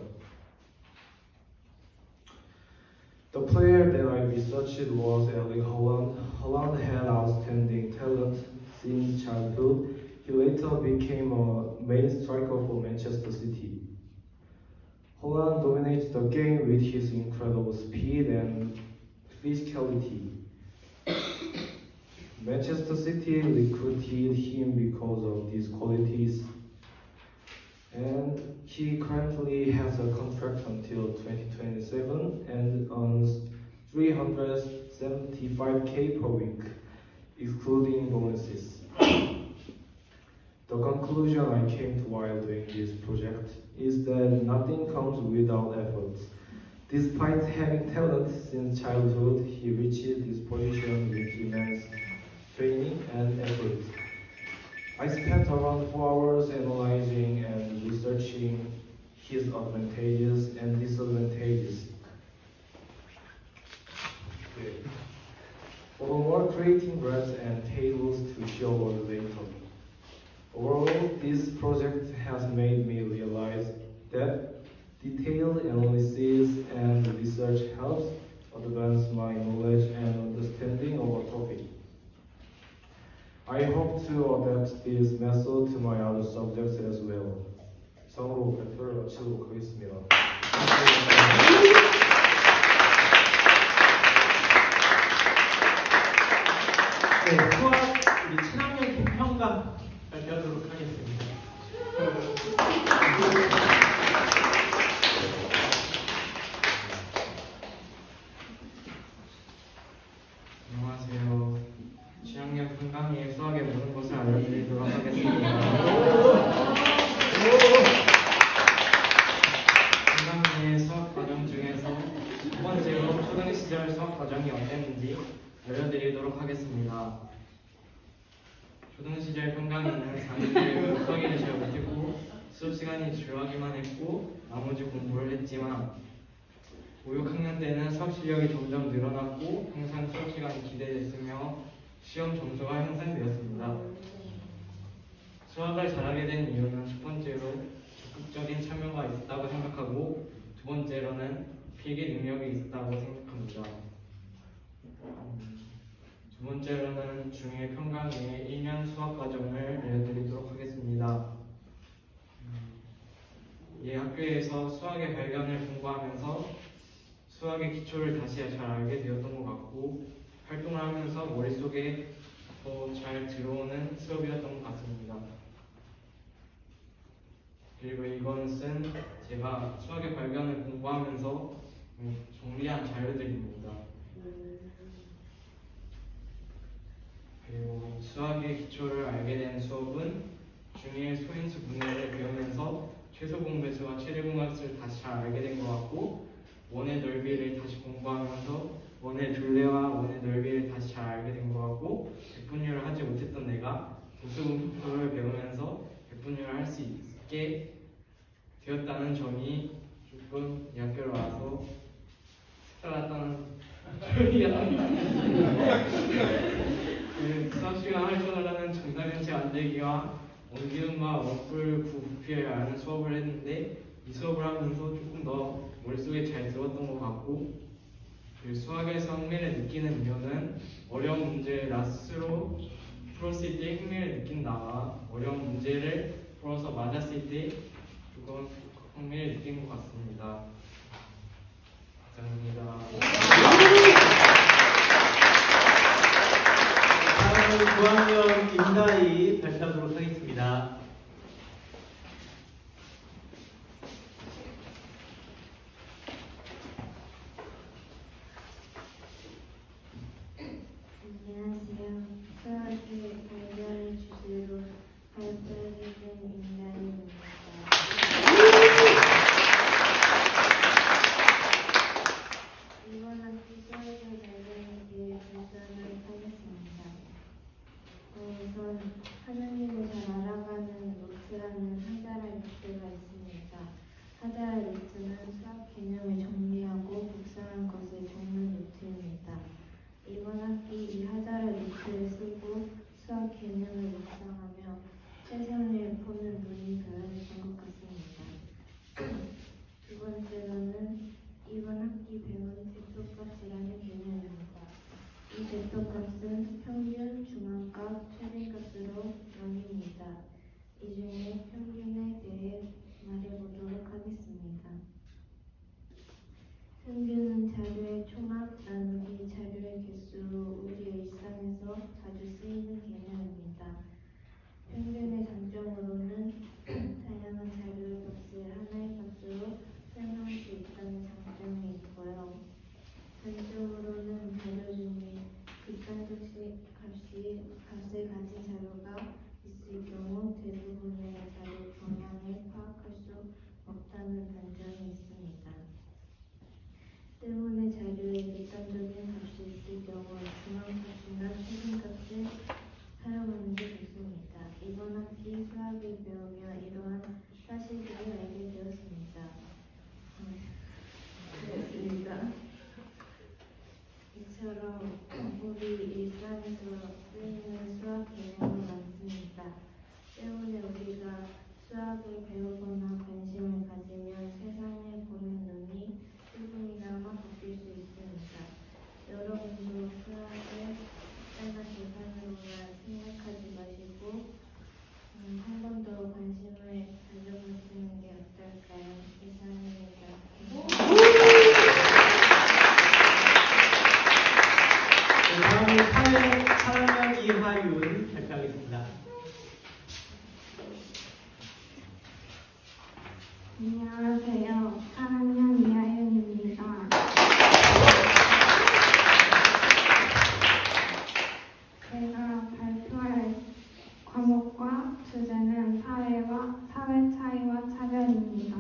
The player that I researched was Erling Haaland. Haaland had outstanding talent since childhood. He later became a main striker for Manchester City. Haaland dominates the game with his incredible speed and physicality. Manchester City recruited him because of these qualities, and he currently has a contract until 2027 and earns 375k per week, excluding bonuses. The conclusion I came to while doing this project is that nothing comes without effort. Despite having talent since childhood, he reached this position with immense training and effort. I spent around 4 hours analyzing and researching his advantages and disadvantages. Okay. Furthermore, creating graphs and tables to show all the data. Overall, this project has made me realize that detailed analysis and research helps advance my knowledge and understanding of a topic. I hope to adapt this method to my other subjects as well. 이상으로 발표를 마치도록 하겠습니다. 네, 수학 우리 친학년 개평가 발표하도록 하겠습니다. 안녕하세요. 취향력 평강의 수학의 모든 것을 알려드리도록 하겠습니다. 평강의 수학 과정 중에서 첫 번째로 초등 시절 수학 과정이 어땠는지 알려드리도록 하겠습니다. 초등 시절 평강이는 4년째 수학을 잘 못했고 수업 시간이 지루하기만 했고 나머지 공부를 했지만 5, 6학년 때는 수학 실력이 점점 늘어났고 항상 수업 시간이 기대됐으며 시험 점수가 향상되었습니다. 수학을 잘하게 된 이유는 첫 번째로 적극적인 참여가 있었다고 생각하고 두 번째로는 필기 능력이 있었다고 생각합니다. 두 번째로는 중1 평강의 1년 수학 과정을 알려드리도록 하겠습니다. 이 학교에서 수학의 발견을 공부하면서 수학의 기초를 다시 잘 알게 되었던 것 같고 활동을 하면서 머릿속에 더 잘 들어오는 수업이었던 것 같습니다. 그리고 이것은 제가 수학의 발견을 공부하면서 정리한 자료들입니다. 기초를 알게 된 수업은 중1 소인수 분해를 배우면서 최소 공배수와 최대 공값을 다시 잘 알게 된 것 같고, 원의 넓이를 다시 공부하면서 원의 둘레와 원의 넓이를 다시 잘 알게 된 것 같고, 백분율을 하지 못했던 내가 도수분포를 배우면서 백분율을 할 수 있게 되었다는 점이 조금 이 학교를 와서 색달랐다는 그 수학 시간 활동하려는 정사면체 만들기와 원기둥과 원뿔 부피를 아는 수업을 했는데, 이 수업을 하면서 조금 더 머릿속에 잘 들었던 것 같고, 그 수학에서 흥미를 느끼는 이유는 어려운 문제를 나 스스로 풀었을 때 흥미를 느낀다와 어려운 문제를 풀어서 맞았을 때 조금 흥미를 느낀 것 같습니다. 감사합니다. 다음은 9학년 임다희 발표하도록 하겠습니다. 안녕하세요. 수학의 발견을 주제로 발표하게 된 임다희입니다. 이번 학기 수학의 발견에 대해 발표하도록 하겠습니다. 우선 하나님을 잘 알아가는 노트라는 하자라 노트가 있습니다. 하자라 노트는 수학 개념을 정리하고 복잡한 것을 적는 노트입니다. 이번 학기 이 하자라 노트를 쓰고 수학 개념을 묵상하며 세상을 보는 눈이 달라졌던 것 같습니다. 두 번째로는 이번 학기 배운 대표값이라는 개념입니다. 이 대표값은 평균, 중앙값, 최대값으로 나뉩니다. 이 중에 평균에 대해 말해보도록 하겠습니다. 평균은 자료의 총합 나누기 자료의 개수로 우리 일상에서 자주 쓰이는 개념입니다. 평균의 장점으로는 다양한 자료의 값을 하나의 값으로 설명할 수 있다는 장점이 있고요. 단점으로는 자료 중에 극단적 값을 가진 자료가 있을 경우 대부분의 자료 방향을 파악할 수 없다는 단점이 있습니다. 때문에 자료에 극단적인 값이 있을 경우 중앙값이나 최근값을 사용하는 게 좋습니다. 이번 학기 수학을 배우며 이러한 사실들을 알게 되었습니다. 이처럼 우리 일상에서 쓰이는 수학 개념은 많습니다. 때문에 우리가 수학을 배우거나 관심을 가지면 세상을 보는 눈이 조금이나마 바뀔 수 있습니다. 여러분도 수학을 숫자나 계산으로만 생각하지 마시고 한 번 더 관심을 가져보시는 게 어떨까요? 이상입니다. 다음은 8학년 이하윤 발표하겠습니다. 안녕하세요. 4학년 이하윤입니다. 제가 발표할 과목과 주제는 사회 차이와 차별입니다.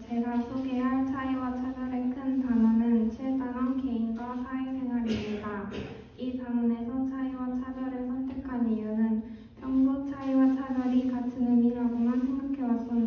제가 소개할 차이와 차별의 큰 단어는 7단원 개인과 사회생활입니다. 이 단원에서 차이와 차별을 선택한 이유는 평소 차이와 차별이 같은 의미라고만 생각해왔었는데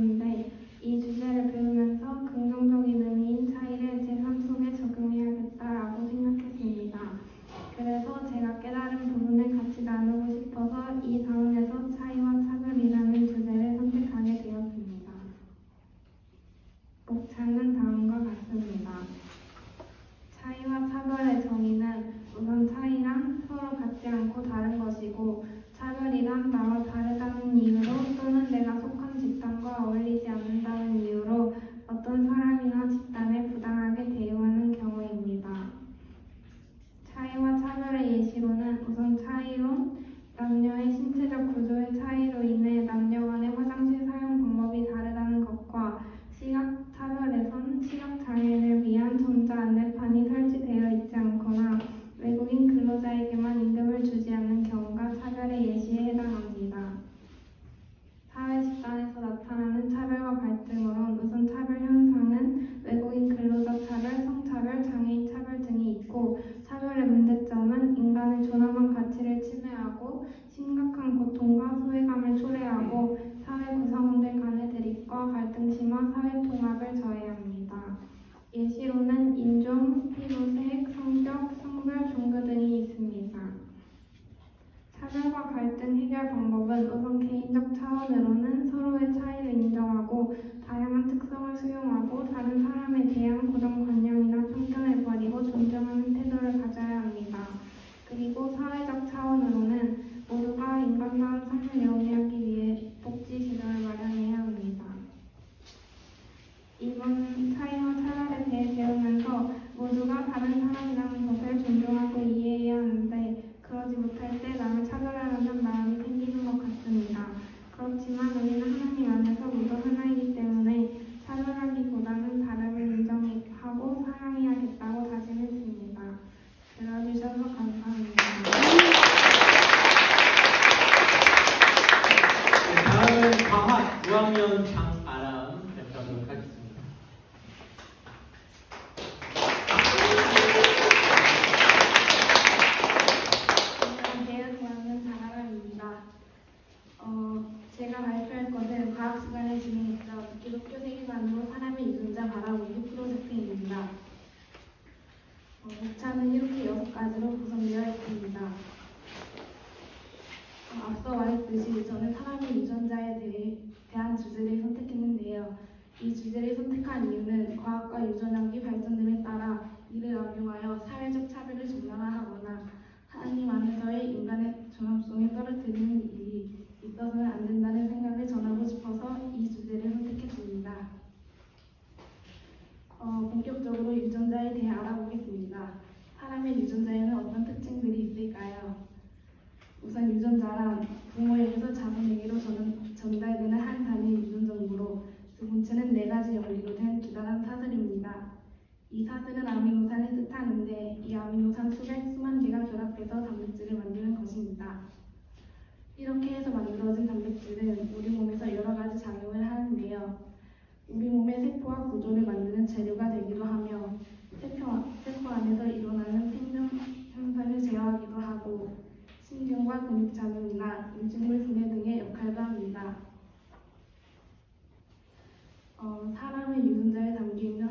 침해하고 심각한 고통과 소외감을 초래하고 사회 구성원들 간의 대립과 갈등 심화 사회 통합을 저해합니다. 예시로는 인종, 피부색, 성격, 성별, 종교 등이 있습니다. 차별과 갈등 해결 방법은 우선 개인적 차원으로는 서로의 차이를 인정하고 다양한 특성을 수용하고 다른 사람에 대한 고정관념이나 편견을 버리고 존중하는 태도를 가져야 합니다. 그리고 사회적 차원으로는 모두가 인간다운 삶을 영위하기 위해 복지시설을 마련해야 합니다. 이번 차이와 차별에 대해 배우면서 모두가 다른 사람이라는 것을 존중하고 이해해야 하는데 그러지 못할 때 남을 차별하려는 마음이 생기는 것 같습니다. 그렇지만 우리는 하나님 안에서 모두 하나이기 때문에 차별하기보다는 다름을 인정하고 사랑해야겠다고 다짐했습니다. 들어주셔서 감사합니다. 네, 다음은 과학 5학년 장아람 발표하도록 하겠습니다. 안녕하세요. 저는 장아람입니다. 제가 발표할 것은 과학 시간에 진행했던 기독교 세계관으로 사람의 유전자 바라보기 프로젝트입니다. 목차는 이렇게 6가지로 구성되어 있습니다. 앞서 말했듯이 저는 사람의 유전자에 대한 주제를 선택했는데요. 이 주제를 선택한 이유는 과학과 유전학이 발전됨에 따라 이를 악용하여 사회적 차별을 조장하거나 하나님 안에서의 인간의 존엄성을 떨어뜨리는 일이 있어서는 안 된다는 생각을 전하고 싶어서 이 주제를 선택했습니다. 본격적으로 유전자에 대해 알아보겠습니다. 사람의 유전자에는 어떤 특징들이 있을까요? 우선 유전자란 부모에게서 자손에게로 전달되는 한 단위의 유전 정보로 그 본체는 4가지 연리로 된 기다란 사슬입니다. 이 사슬은 아미노산을 뜻하는데 이 아미노산 수만 개가 결합해서 단백질을 만드는 것입니다. 이렇게 해서 만들어진 단백질은 우리 몸에서 여러 가지 작용을 하는데요. 우리 몸의 세포와 구조를 만드는 재료가 되기도 하며 세포 안에서 일어나는 생명 현상을 제어하기도 하고 신경과 근육 작용이나 음식물 분해 등의 역할도 합니다. 사람의 유전자에 담겨있는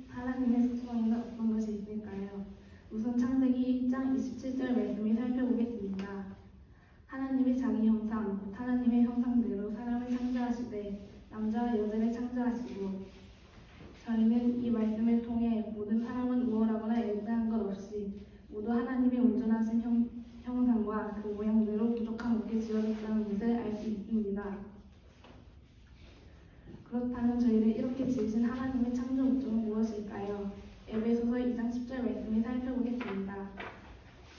하나님의 속성에는 어떤 것이 있을까요? 우선 창세기 1장 27절 말씀을 살펴보겠습니다. 하나님이 자기 형상, 곧 하나님의 형상대로 사람을 창조하시되 남자와 여자를 창조하시고 저희는 이 말씀을 통해 모든 사람은 우월하거나 엘드한 것 없이 모두 하나님의 온전하신 형상과 그 모양대로 부족함 없게 지어졌다는 것을 알 수 있습니다. 그렇다면 저희를 이렇게 지으신 하나님의 창조 목적은 무엇일까요? 에베소서 2장 10절 말씀을 살펴보겠습니다.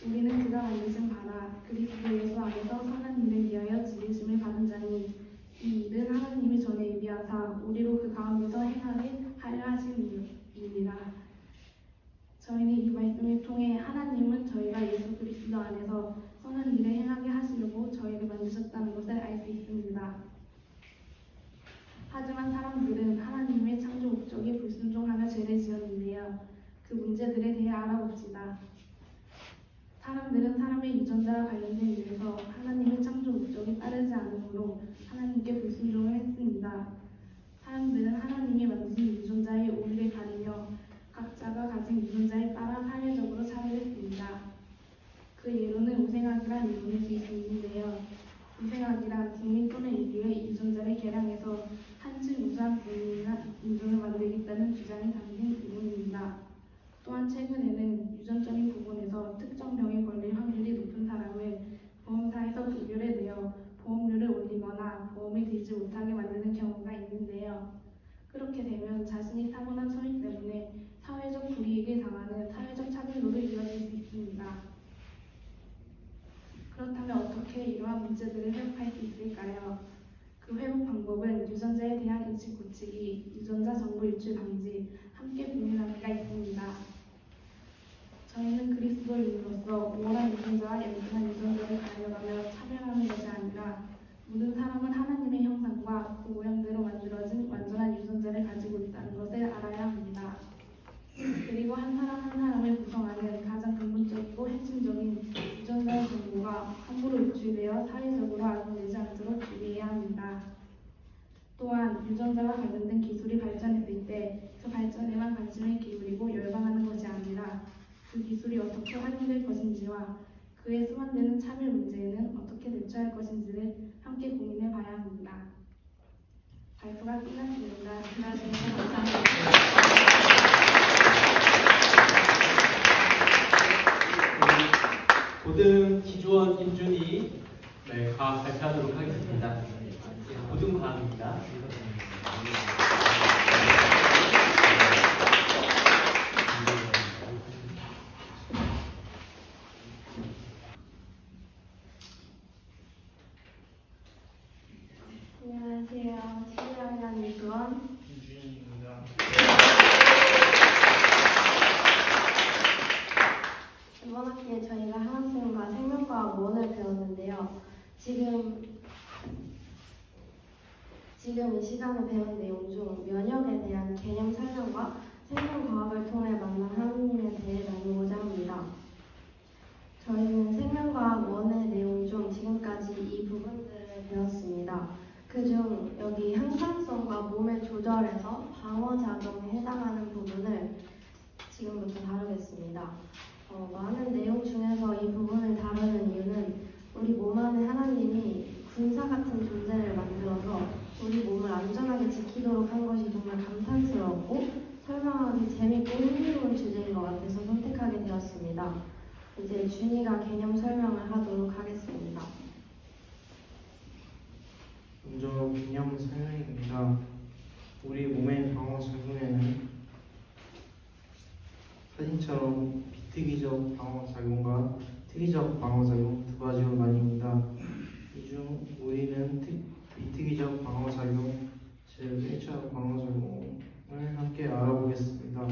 우리는 그가 만드신 바라 그리스도 예수 안에서 선한 일을 위하여 지으심을 받은 자니 이 일은 하나님이 전에 예비하사 우리로 그 가운데서 행하게 하려 하신 일이라. 저희는 이 말씀을 통해 하나님은 저희가 예수 그리스도 안에서 선한 일을 행하게 하시려고 저희를 만드셨다는 것을 알 수 있습니다. 하지만 사람들은 하나님의 창조 목적에 불순종하며 죄를 지었는데요. 그 문제들에 대해 알아봅시다. 사람들은 사람의 유전자와 관련된 일에서 하나님의 창조 목적이 따르지 않으므로 하나님께 불순종을 했습니다. 사람들은 하나님이 만드신 유전자의 오류를 가리며 각자가 가진 유전자에 따라 사회적으로 차별했습니다. 그 예로는 우생학이란 이론을 들 수 있는데요. 우생학이란 국민 또는 인류의 유전자를 개량해서 한층 우수한 국민이나 인종을 만들겠다는 주장이 담긴 이론입니다. 또한 최근에는 유전적인 부분에서 특정 병에 걸릴 확률이 높은 사람을 보험사에서 급여를 내어 보험료를 올리거나 보험을 들지 못하게 만드는 경우가 있는데요. 그렇게 되면 자신이 타고난 소유 때문에 사회적 불이익을 당하는 사회적 차별로도 이어질 수 있습니다. 그렇다면 어떻게 이러한 문제들을 회복할 수 있을까요? 그 회복 방법은 유전자에 대한 인식 고치기, 유전자 정보 유출 방지, 함께 고민하기가 있습니다. 저희는 그리스도인으로서 우월한 유전자와 영원한 유전자를 가려가며 차별하는 것이 아니라 모든 사람은 하나님의 형상과 그 모양대로 만들어진 완전한 유전자를 가지고 있다는 것을 알아야 합니다. 그리고 한 사람 한 사람을 구성하는 가장 근본적이고 핵심적인 유전자의 정보가 사회적으로 악용되지 않도록 주의해야 합니다. 또한 유전자와 관련된 기술이 발전했을 때 그 발전에만 관심을 기울이고 열광하는 것이 아니라 그 기술이 어떻게 활용될 것인지와 그에 수반되는 차별 문제에는 어떻게 대처할 것인지를 함께 고민해 봐야 합니다. 발표가 끝났습니다. 들어주셔서 감사합니다. 고등 기조원 임준이 과학 발표하도록 하겠습니다. 고등 과학입니다. 안녕하세요. 11학년 이수원. 임준입니다. 이번 학기에 저희가 하나쌤과 생명과학 1을 배웠는데요. 지금 이 시간에 배운 내용 중 면역에 대한 개념 설명과 생명과학을 통해 만난 하느님에 대해 나누고자 합니다. 저희는 생명과학 1의 내용 중 지금까지 이 부분들을 배웠습니다. 그중 여기 항상성과 몸의 조절에서 방어작용에 해당하는 부분을 지금부터 다루겠습니다. 많은 내용 중에서 이 부분을 다루는 이유는 우리 몸 안에 하나님이 군사 같은 존재를 만들어서 우리 몸을 안전하게 지키도록 한 것이 정말 감탄스럽고 설명하기 재밌고 흥미로운 주제인 것 같아서 선택하게 되었습니다. 이제 준이가 개념 설명을 하도록 하겠습니다. 먼저 개념 설명입니다. 우리 몸의 방어 작용에는 사진처럼 비특이적 방어작용과 특이적 방어작용 두 가지로 나뉩니다. 이 중 우리는 비특이적 방어작용, 즉 1차 방어작용을 함께 알아보겠습니다.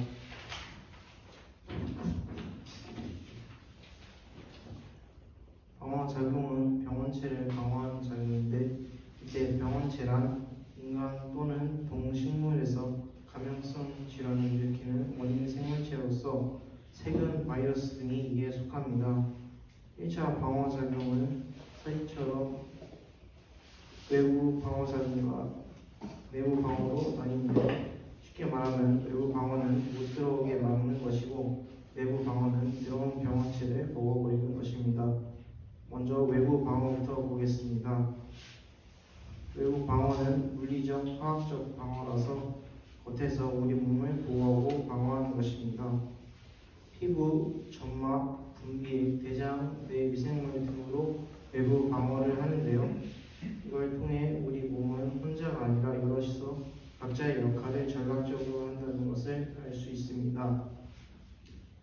방어작용은 병원체를 강화하는 작용인데 이때 병원체란 인간 또는 동식물에서 감염성 질환을 일으키는 원인 생물체로서 세균, 바이러스 등이 이에 속합니다. 1차 방어작용은 사진처럼 외부 방어작용과 내부 방어로 나뉘는데 쉽게 말하면 외부 방어는 못 들어오게 막는 것이고 내부 방어는 들어온 병원체를 먹어버리는 것입니다. 먼저 외부 방어부터 보겠습니다. 외부 방어는 물리적, 화학적 방어라서 겉에서 우리 몸을 보호하고 방어하는 것입니다. 피부, 점막, 분비, 대장, 뇌 미생물 등으로 외부 방어를 하는데요. 이걸 통해 우리 몸은 혼자가 아니라 여럿이서 각자의 역할을 전략적으로 한다는 것을 알 수 있습니다.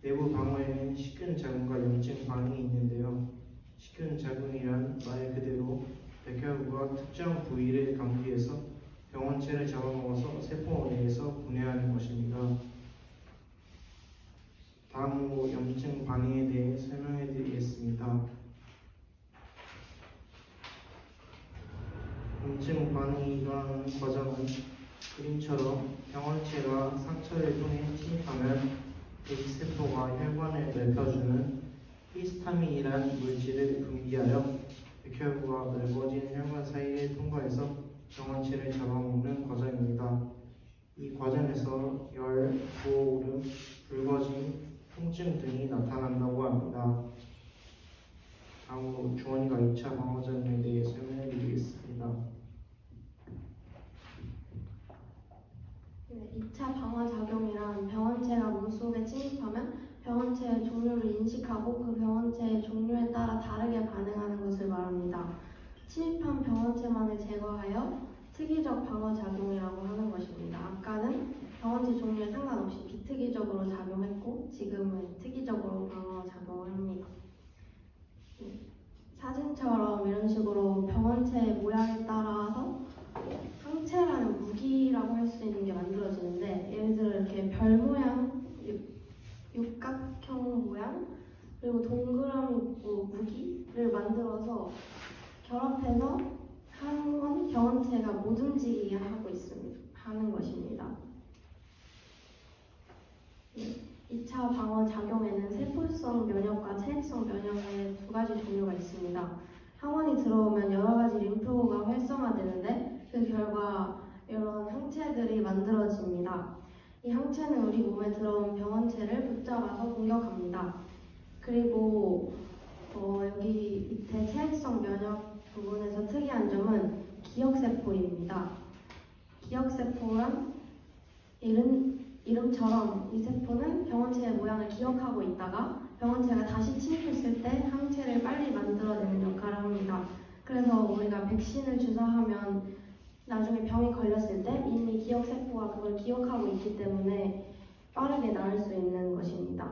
내부 방어에는 식균 작용과 염증 반응이 있는데요. 식균 작용이란 말 그대로 백혈구가 특정 부위를 감지해서 병원체를 잡아먹어서 세포 내에서 분해하는 것입니다. 다음으로 염증 반응에 대해 설명해 드리겠습니다. 염증 반응이 일어나는 과정은 그림처럼 병원체가 상처를 통해 침입하면 대기세포가 혈관을 넓혀주는 히스타민이란 물질을 분비하여 백혈구가 넓어진 혈관 사이를 통과해서 병원체를 잡아먹는 과정입니다. 이 과정에서 열, 부어오름, 붉어짐, 통증 등이 나타난다고 합니다. 다음으로 주원이가 2차 방어작용에 대해 설명해 드리겠습니다. 2차 방어작용이란 병원체가 몸속에 침입하면 병원체의 종류를 인식하고 그 병원체의 종류에 따라 다르게 반응하는 것을 말합니다. 침입한 병원체만을 제거하여 특이적 방어작용이라고 하는 것입니다. 아까는 병원체 종류에 상관없이 비특이적으로 작용했고 지금은 특이적으로 방어작용을 합니다. 사진처럼 이런 식으로 병원체의 모양에 따라서 항체라는 무기라고 할 수 있는 게 만들어지는데 예를 들어 이렇게 별 모양, 육각형 모양, 그리고 동그라미 무기를 만들어서 결합해서 하는 건 병원체가 못 움직이게 하는 것입니다. 2차 방어 작용에는 세포성 면역과 체액성 면역의 두 가지 종류가 있습니다. 항원이 들어오면 여러 가지 림프구가 활성화되는데 그 결과 이런 항체들이 만들어집니다. 이 항체는 우리 몸에 들어온 병원체를 붙잡아서 공격합니다. 그리고 여기 밑에 체액성 면역 부분에서 특이한 점은 기억세포입니다. 기억세포란 이름처럼 이 세포는 병원체의 모양을 기억하고 있다가 병원체가 다시 침입했을 때 항체를 빨리 만들어내는 역할을 합니다. 그래서 우리가 백신을 주사하면 나중에 병이 걸렸을 때 이미 기억세포가 그걸 기억하고 있기 때문에 빠르게 나을 수 있는 것입니다.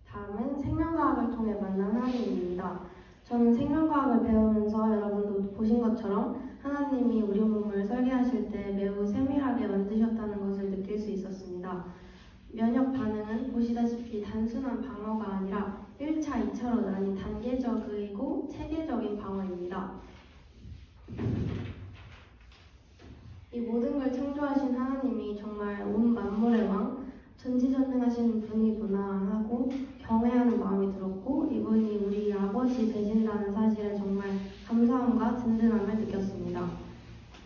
다음은 생명과학을 통해 만난 하나님입니다. 저는 생명과학을 배우면서 여러분도 보신 것처럼 하나님이 우리 몸을 설계하실 때 매우 세밀하게 만드셨다는 것을 느낄 수 있었습니다. 면역 반응은 보시다시피 단순한 방어가 아니라 1차, 2차로 나뉜 단계적이고 체계적인 방어입니다. 이 모든 걸 창조하신 하나님이 정말 온 만물의 왕, 전지전능하신 분이구나 하고 경외하는 마음이 들었고 이분이 우리 아버지 되신다는 사실에 정말 감사함과 든든함을 느꼈습니다.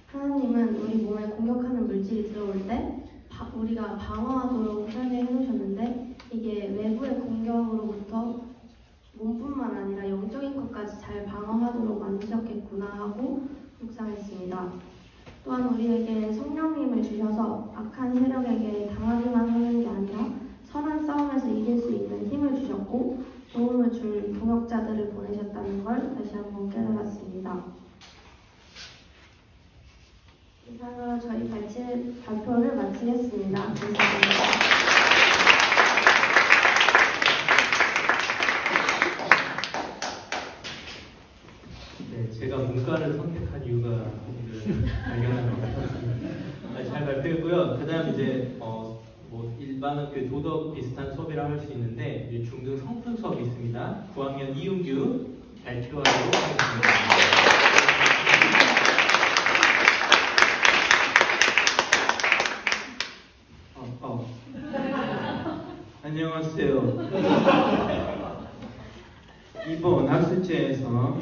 하나님은 우리 몸에 공격하는 물질이 들어올 때 우리가 방어하도록 설계해 놓으셨는데 이게 외부의 공격으로부터 몸뿐만 아니라 영적인 것까지 잘 방어하도록 만드셨겠구나 하고 묵상했습니다. 또한 우리에게 성령님을 주셔서 악한 세력에게 당하기만 하는 게 아니라 선한 싸움에서 이길 수 있는 힘을 주셨고 도움을 줄 동역자들을 보내셨다는 걸 다시 한번 깨달았습니다. 이상으로 저희 발표를 마치겠습니다. 감사합니다. 네, 제가 문과를 선택한 이유가 오늘 발견한 것 같았습니다. 잘 발표했고요. 그 다음 이제 뭐 일반 학교의 도덕 비슷한 수업이라 할 수 있는데 이제 중등 성분 수업이 있습니다. 9학년 이윤규 발표하도록 하겠습니다. 안녕하세요. 이번 학술제에서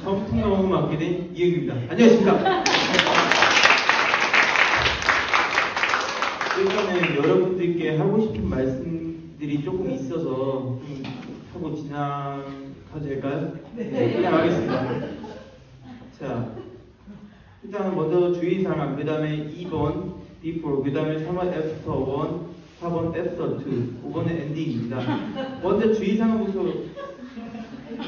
성풍농을 맡게 된 이은규입니다. 안녕하십니까. 일단은 여러분들께 하고 싶은 말씀들이 조금 있어서 좀 하고 지나가도 될까요? 네, 그냥 하겠습니다. 자, 일단은 먼저 주의사항, 그 다음에 2번 before, 그 다음에 3번 after 1, 4번 after 2, 5번은 엔딩입니다. 먼저 주의사항부터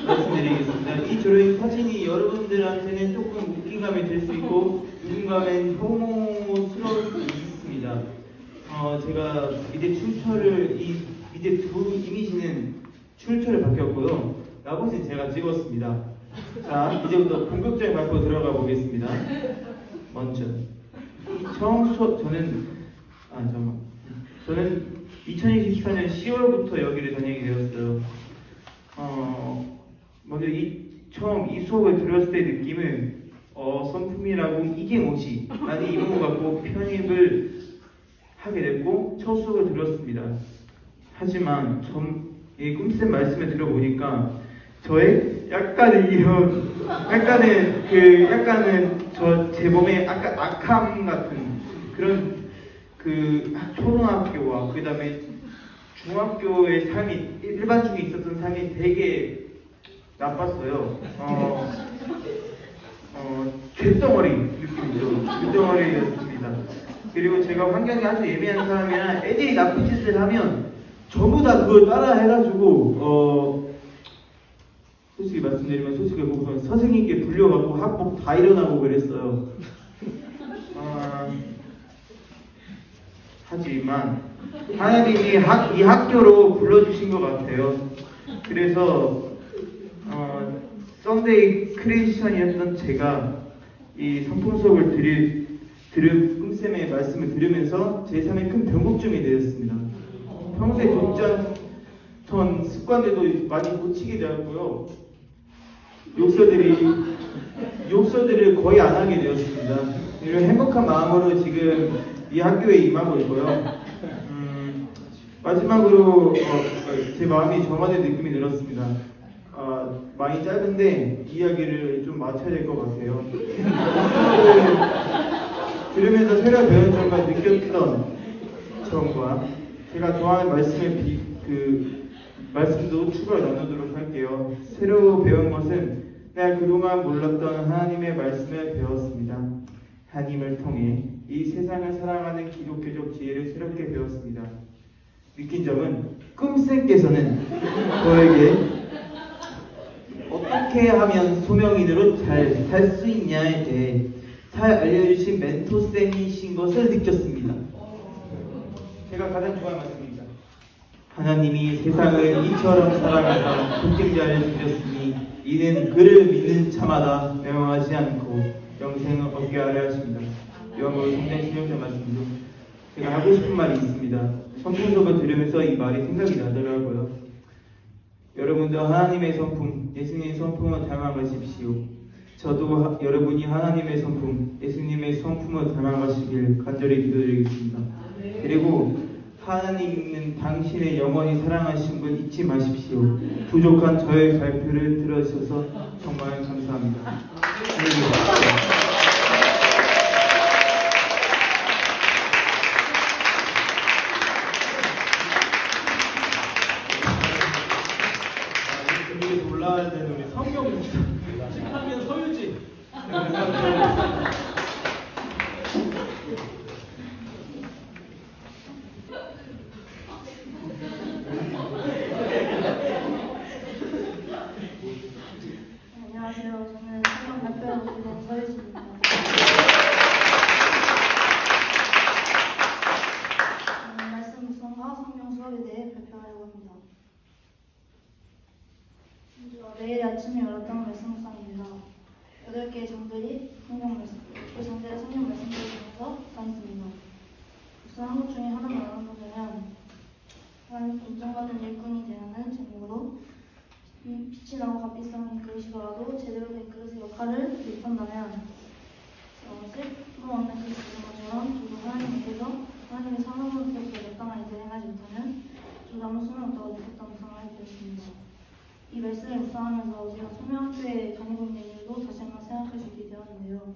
말씀드리겠습니다. 이 드로잉 사진이 여러분들한테는 조금 웃긴감이 될 수 있고 누군가는 혐오스러울 수 있습니다. 제가 밑에 출처를 밑에 두 이미지는 출처를 바뀌었고요. 나머지는 제가 찍었습니다. 자, 이제부터 본격적인 발표 들어가 보겠습니다. 먼저 처음 수업 저는 2024년 10월부터 여기를 다니게 되었어요. 먼저 처음 이 수업을 들었을 때 느낌은 선품이라고 이게 뭐지? 많이 이런 것 같고 편입을 하게 됐고 첫 수업을 들었습니다. 하지만 이 꿈쌤 말씀을 들어보니까 저의 약간은 제 몸에 약간 악함 같은 그런 그 초등학교와 그 다음에 중학교의 삶이 일반 중에 있었던 삶이 되게 나빴어요. 쇳덩어리 느낌이죠. 쇳덩어리였습니다. 그리고 제가 환경이 아주 예민한 사람이라 애들이 나쁜 짓을 하면 전부 다 그걸 따라 해가지고 솔직히 말씀드리면 솔직히 보고서 선생님께 불려가고 학폭 다 일어나고 그랬어요. 하지만 하나님이 이 학교로 불러주신 것 같아요. 그래서 썬데이 크리스천이었던 제가 이 성품 수업을 꿈쌤의 말씀을 들으면서 제 삶에 큰 변곡점이 되었습니다. 평소에 좋지 않던 습관들도 많이 고치게 되었고요. 욕설들을 거의 안 하게 되었습니다. 이런 행복한 마음으로 지금 이 학교에 임하고 있고요. 마지막으로 제 마음이 정화된 느낌이 들었습니다. 많이 짧은데 이야기를 좀 맞춰야 될 것 같아요. 들으면서 새로 배운 점과 느꼈던 점과 제가 좋아하는 말씀도 추가로 나누도록 할게요. 새로 배운 것은 내가 그동안 몰랐던 하나님의 말씀을 배웠습니다. 하나님을 통해 이 세상을 살아가는 기독교적 지혜를 새롭게 배웠습니다. 느낀 점은 꿈쌤께서는 저에게 어떻게 하면 소명인으로 잘 살 수 있냐에 대해 잘 알려주신 멘토쌤이신 것을 느꼈습니다. 제가 가장 좋아하는 말씀입니다. 하나님이 세상을 이처럼 사랑하사 독생자를 주셨으니 이는 그를 믿는 자마다 멸망하지 않고 영생을 얻게 하려 하십니다. 요한복음 3장 16절 말씀이죠. 제가 하고 싶은 말이 있습니다. 성경 수업을 들으면서 이 말이 생각이 나더라고요. 여러분도 하나님의 성품, 예수님의 성품을 닮아가십시오. 저도 여러분이 하나님의 성품, 예수님의 성품을 닮아가시길 간절히 기도드리겠습니다. 그리고 하나님은 당신의 영원히 사랑하신 분 잊지 마십시오. 부족한 저의 발표를 들어주셔서 정말 감사합니다. 올라와야 되는 우리 성경 하면 서유지. 안녕하세요. 저는 성경 발표를 드리는 서유진입니다. 말씀 묵상과 성경 수업에 대해 발표하려고 합니다. 매일 아침에 열었던 말씀 묵상입니다. 8개의 장들이 성경 말씀, 그 장들의 성경 말씀을 통해서 묵상했습니다. 묵상한 것 중에 하나만 나눠보자면 하나님 인정받은 일꾼이 되라는 제목으로 빛이 나고 값비싼 그릇이더라도 제대로 된 그릇의 역할을 못한다면 쓸모 없는 그릇이 되는 것처럼 저도 하나님께서 하나님의 사랑으로부터 마땅한 일을 행하지 못하면 저도 아무 소용없다고 느꼈던 묵상을 하게 되었습니다. 이 말씀을 묵상하면서 제가 소명학교에 다니고 있는 이유도 다시 한번 생각할 수 있게 되었는데요.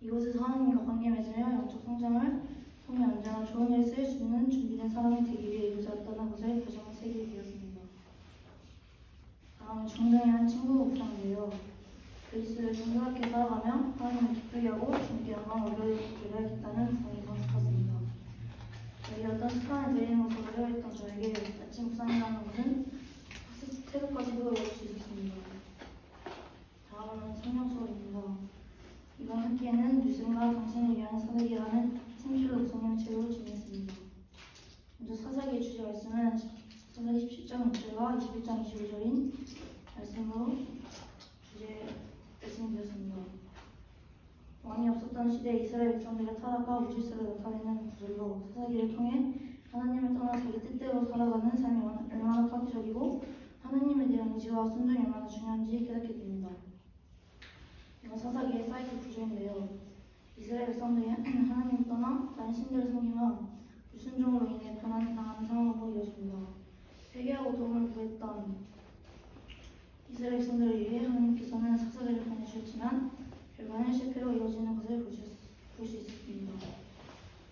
이곳에서 하나님과 관계 맺으며 영적 성장을 통해 언제나 좋은 일에 쓰일 수 있는 준비된 사람이 되기 위해 이곳에 왔다는 것을 다시 한번 새기게 되었습니다. 다음은 중등의 한 친구 묵상인데요. 그리스도를 순수하게 살아가며 하나님을 기쁘게 하고 주님께 영광을 올려드려야겠다는 묵상이 더 깊었습니다. 여기 어떤 습관을 들이는 것을 어려워했던 저에게 아침 묵상이라는 것은 태도까지도 외울 수 있었습니다. 다음은 성경 수업입니다. 이번 학기에는 뉴스가 당신을 위한 사사기라는 생필로 목사님의 제도를 준비했습니다. 먼저 사사기의 주제 말씀은 사사기 17장 6절과 21장 25절인 말씀으로 주제 말씀이 되었습니다. 왕이 없었던 시대에 이스라엘 백성들의 타락과 무질서를 나타내는 구절로 사사기를 통해 하나님을 떠나 자기 뜻대로 살아가는 삶이 얼마나 파괴적이고 하나님에 대한 의지와 순종이 얼마나 중요한지 깨닫게 됩니다. 이건 사사기의 사이트 구조인데요. 이스라엘 백성들이 하나님을 떠나 다른 신들을 섬기며 불순종으로 인해 고난을 당하는 상황으로 이어집니다. 회개하고 도움을 구했던 이스라엘 백성들을 위해 하나님께서는 사사기를 보내주셨지만 결과는 실패로 이어지는 것을 볼 수 있었습니다.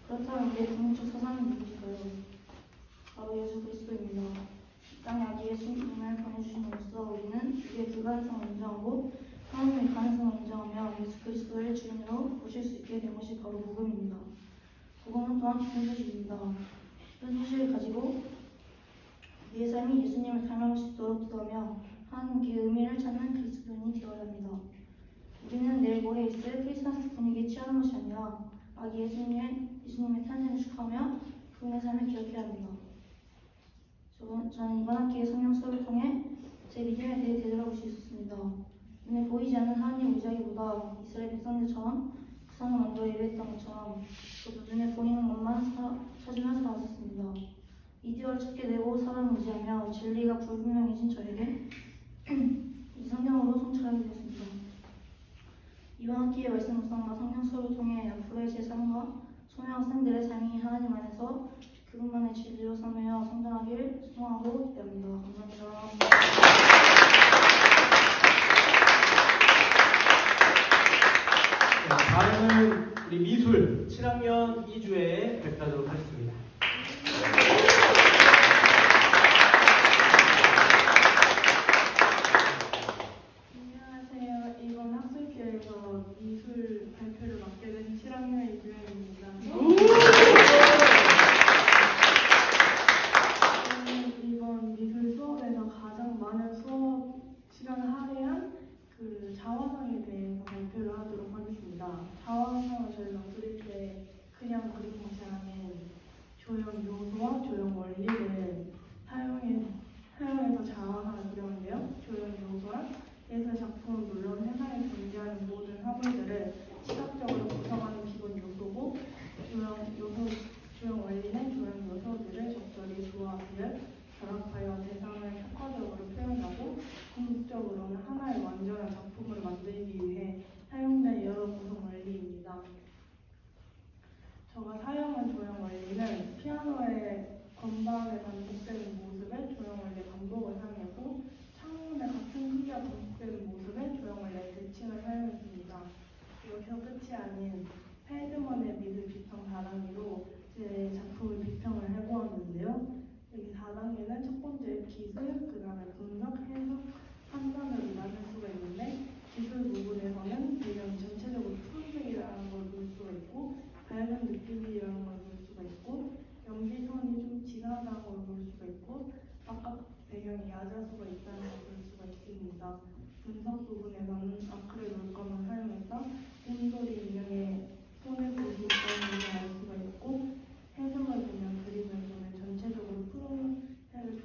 그렇다면 우리의 궁극적 사상은 누구일까요? 바로 예수 그리스도입니다. 이 땅에 아기 예수님을 보내주심으로써 우리는 우리의 불가능성을 인정하고 하나님의 가능성을 인정하며 예수 그리스도를 주인으로 모실 수 있게 된 것이 바로 복음입니다. 복음은 또한 깊은 소식입니다. 깊은 소식을 가지고 우리의 삶이 예수님을 닮아갈 수 있도록 기도하며 하나님께 의미를 찾는 그리스도인이 되어야 합니다. 우리는 내일 모레 있을 크리스마스 분위기에 취하는 것이 아니라 아기 예수님의 탄생을 축하하며 그분의 삶을 기억해야 합니다. 저는 이번 학기의 성경 수업을 통해 제 믿음에 대해 되돌아볼 수 있었습니다. 눈에 보이지 않는 하나님 의지하기보다 이스라엘 백성들처럼 구상을 만들어 예배했던 것처럼 저도 눈에 보이는 것만 찾으며 살았었습니다. 이디어를 찾게 되고 사람을 의지하며 진리가 불분명해진 저에게 이 성경으로 성찰하게 되었습니다. 이번 학기의 말씀 묵상과 성경 수업을 통해 앞으로의 제 삶과 소명 학생들의 삶이 하나님 안에서 그 그분만의 진리로 삼으며 성장하길 소망하고 기대합니다. 감사합니다. 다음은 우리 미술 7학년 2주에 뵙도록 하겠습니다. 안녕하세요. 이번 학술기회에서 미술 발표를 맡게 된 7학년 이주연입니다. 저는 이번 미술 수업에서 가장 많은 수업 시간을 할애한 그 자화상에 대해서 발표를 하도록 하겠습니다. 자화상을 저희가 그릴 때 그냥 그림 것이 아닌 조형 요소와 조형 원리를 사용해서 자화상을 그렸는데요. 조형 요소랑 예술 작품은 물론 세상에 존재하는 모든 사물들을 시각적으로 구성하는 기본 요소고 조형 원리는 조형 요소들을 적절히 조합하여 결합하여 대상을 효과적으로 표현하고 궁극적으로는 하나의 완전한 작품을 만들기 위해 사용된 여러 구성 원리입니다. 제가 사용한 조형 원리는 피아노의 건반에 반복되는 모습의 조형 원리 반복을 사용했고 창문의 같은 크기와 반복되는 모습의 조형 원리 대칭을 사용했습니다. 여기서 끝이 아닌 펠드먼의 미술 비평 4단계로 제 작품을 비평을 해보았는데요. 여기 4단계는 첫 번째 기술, 그 다음에 분석, 해석, 판단으로 나눌 수가 있는데 기술 부분에서는 배경이 전체적으로 푸른색이라는 걸 볼 수가 있고 밝은 느낌이라는 걸 볼 수가 있고 연기선이 좀 진하다는 걸 볼 수가 있고 바깥 배경이 야자수가 있다는 걸 볼 수가 있습니다. 분석 부분에서는 아크릴 물감을 사용해서 곰돌이 인형의 손을 보고 있다는 걸 알 수가 있고 해석을 보면 그림에서는 전체적으로 푸른색을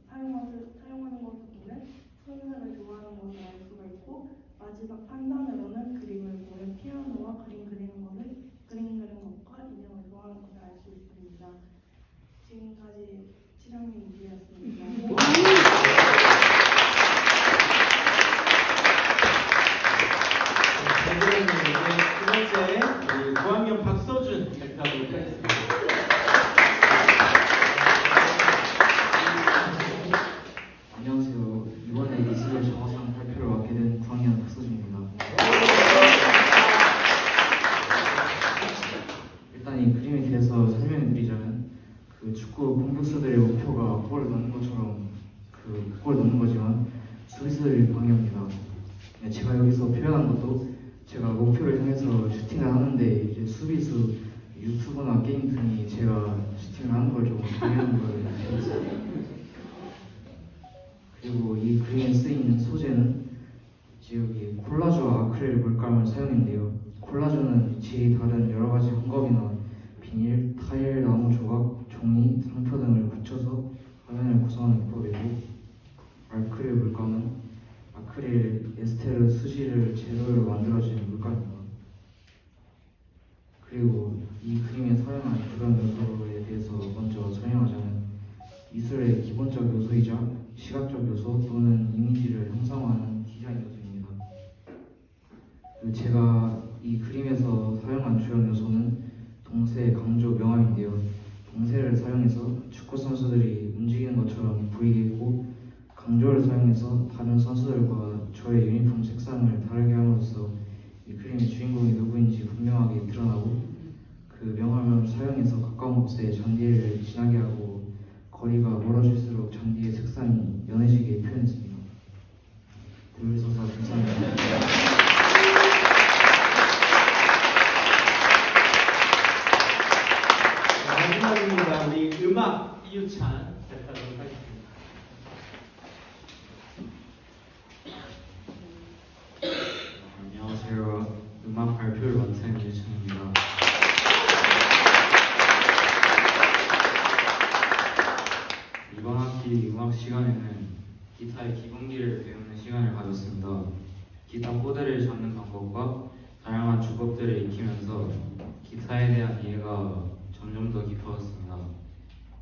사용하는 것을 보면 푸른색을 좋아하는 것을 알 수가 있고 마지막 판단으로는 그림을 보면 피아노와 그림 그리는 것과 인형을 좋아하는 것을 알 수 있습니다. 지금까지 7학년 이주였습니다. 두 번째 우리 9학년 박서준 발표하도록 하겠습니다. 안녕하세요. 이번에 미술 자화상 발표를 맡게 된 9학년 박서준입니다. 일단 이 그림에 대해서 설명을 드리자면 그 축구 공격수들의 목표가 골을 넣는 것처럼 골을 넣는 거지만 수비수들이 방해합니다. 제가 여기서 표현한 것도 제가 목표를 향해서 슈팅을 하는데 이제 수비수 유튜브나 게임 등이 제가 슈팅을 하는 걸 좀 방해하는 걸 느꼈어요. 그리고 이 그림에 쓰인 소재는 여기 콜라주와 아크릴 물감을 사용했는데요. 콜라주는 질이 다른 여러 가지 헝겊이나 비닐, 타일, 나무 조각, 종이, 상표 등을 붙여서 화면을 구성하는 기법이고 아크릴 물감은 아크릴, 에스테르, 수지를 재료로 만들어진 물감입니다. 그리고 이 그림에 사용한 주변 요소에 대해서 먼저 설명하자면 미술의 기본적 요소이자 시각적 요소 또는 이미지를 형상화하는 디자인 요소입니다. 그리고 제가 이 그림에서 사용한 주요 요소는 동세, 강조, 명암인데요. 동세를 사용해서 축구 선수들이 움직이는 것처럼 보이게 했고 강조를 사용해서 다른 선수들과 저의 유니폼 색상을 다르게 함으로써 이 그림의 주인공이 누구인지 분명하게 드러나고 그 명암을 사용해서 가까운 곳에 잔디를 진하게 하고 거리가 멀어질수록 잔디의 색상이 연해지게 표현했습니다. 들으셔서 감사합니다. 마지막입니다. 우리 음악 이유찬 발표하도록 하겠습니다. 안녕하세요. 음악 발표를 맡은 이유찬입니다. 이번 학기 음악 시간에는 기타의 기본기를 배우는 시간을 가졌습니다. 기타 코드를 잡는 방법과 다양한 주법들을 익히면서 기타에 대한 이해가 점점 더 깊어졌습니다.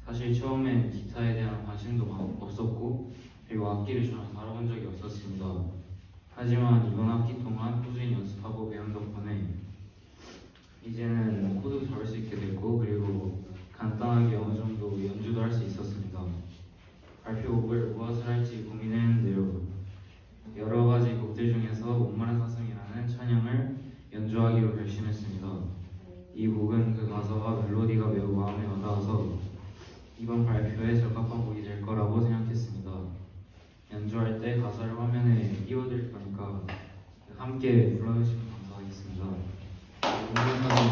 사실 처음엔 기타에 대한 관심도 없었고 그리고 악기를 전혀 다뤄본 적이 없었습니다. 하지만 이번 학기 동안 꾸준히 연습하고 배운 덕분에 이제는 코드도 잡을 수 있게 됐고 그리고 간단하게 어느 정도 함께 불러주시면 감사하겠습니다. 오늘까지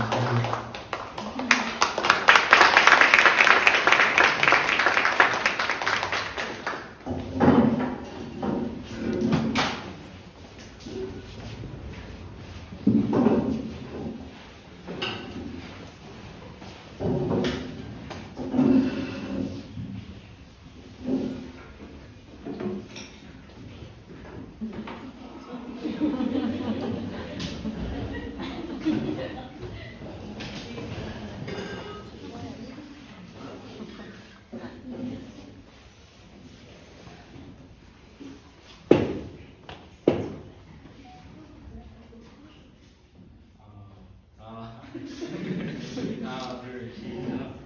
하나, 둘, 시작.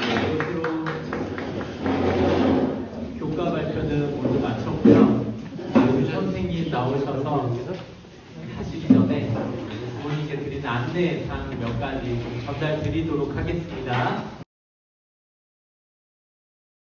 이것으로 교과 발표는 모두 마쳤고요. 교주 선생님 나오셔서 하시기 전에 부모님께 드리는 안내 사항 몇 가지 좀 전달 드리도록 하겠습니다.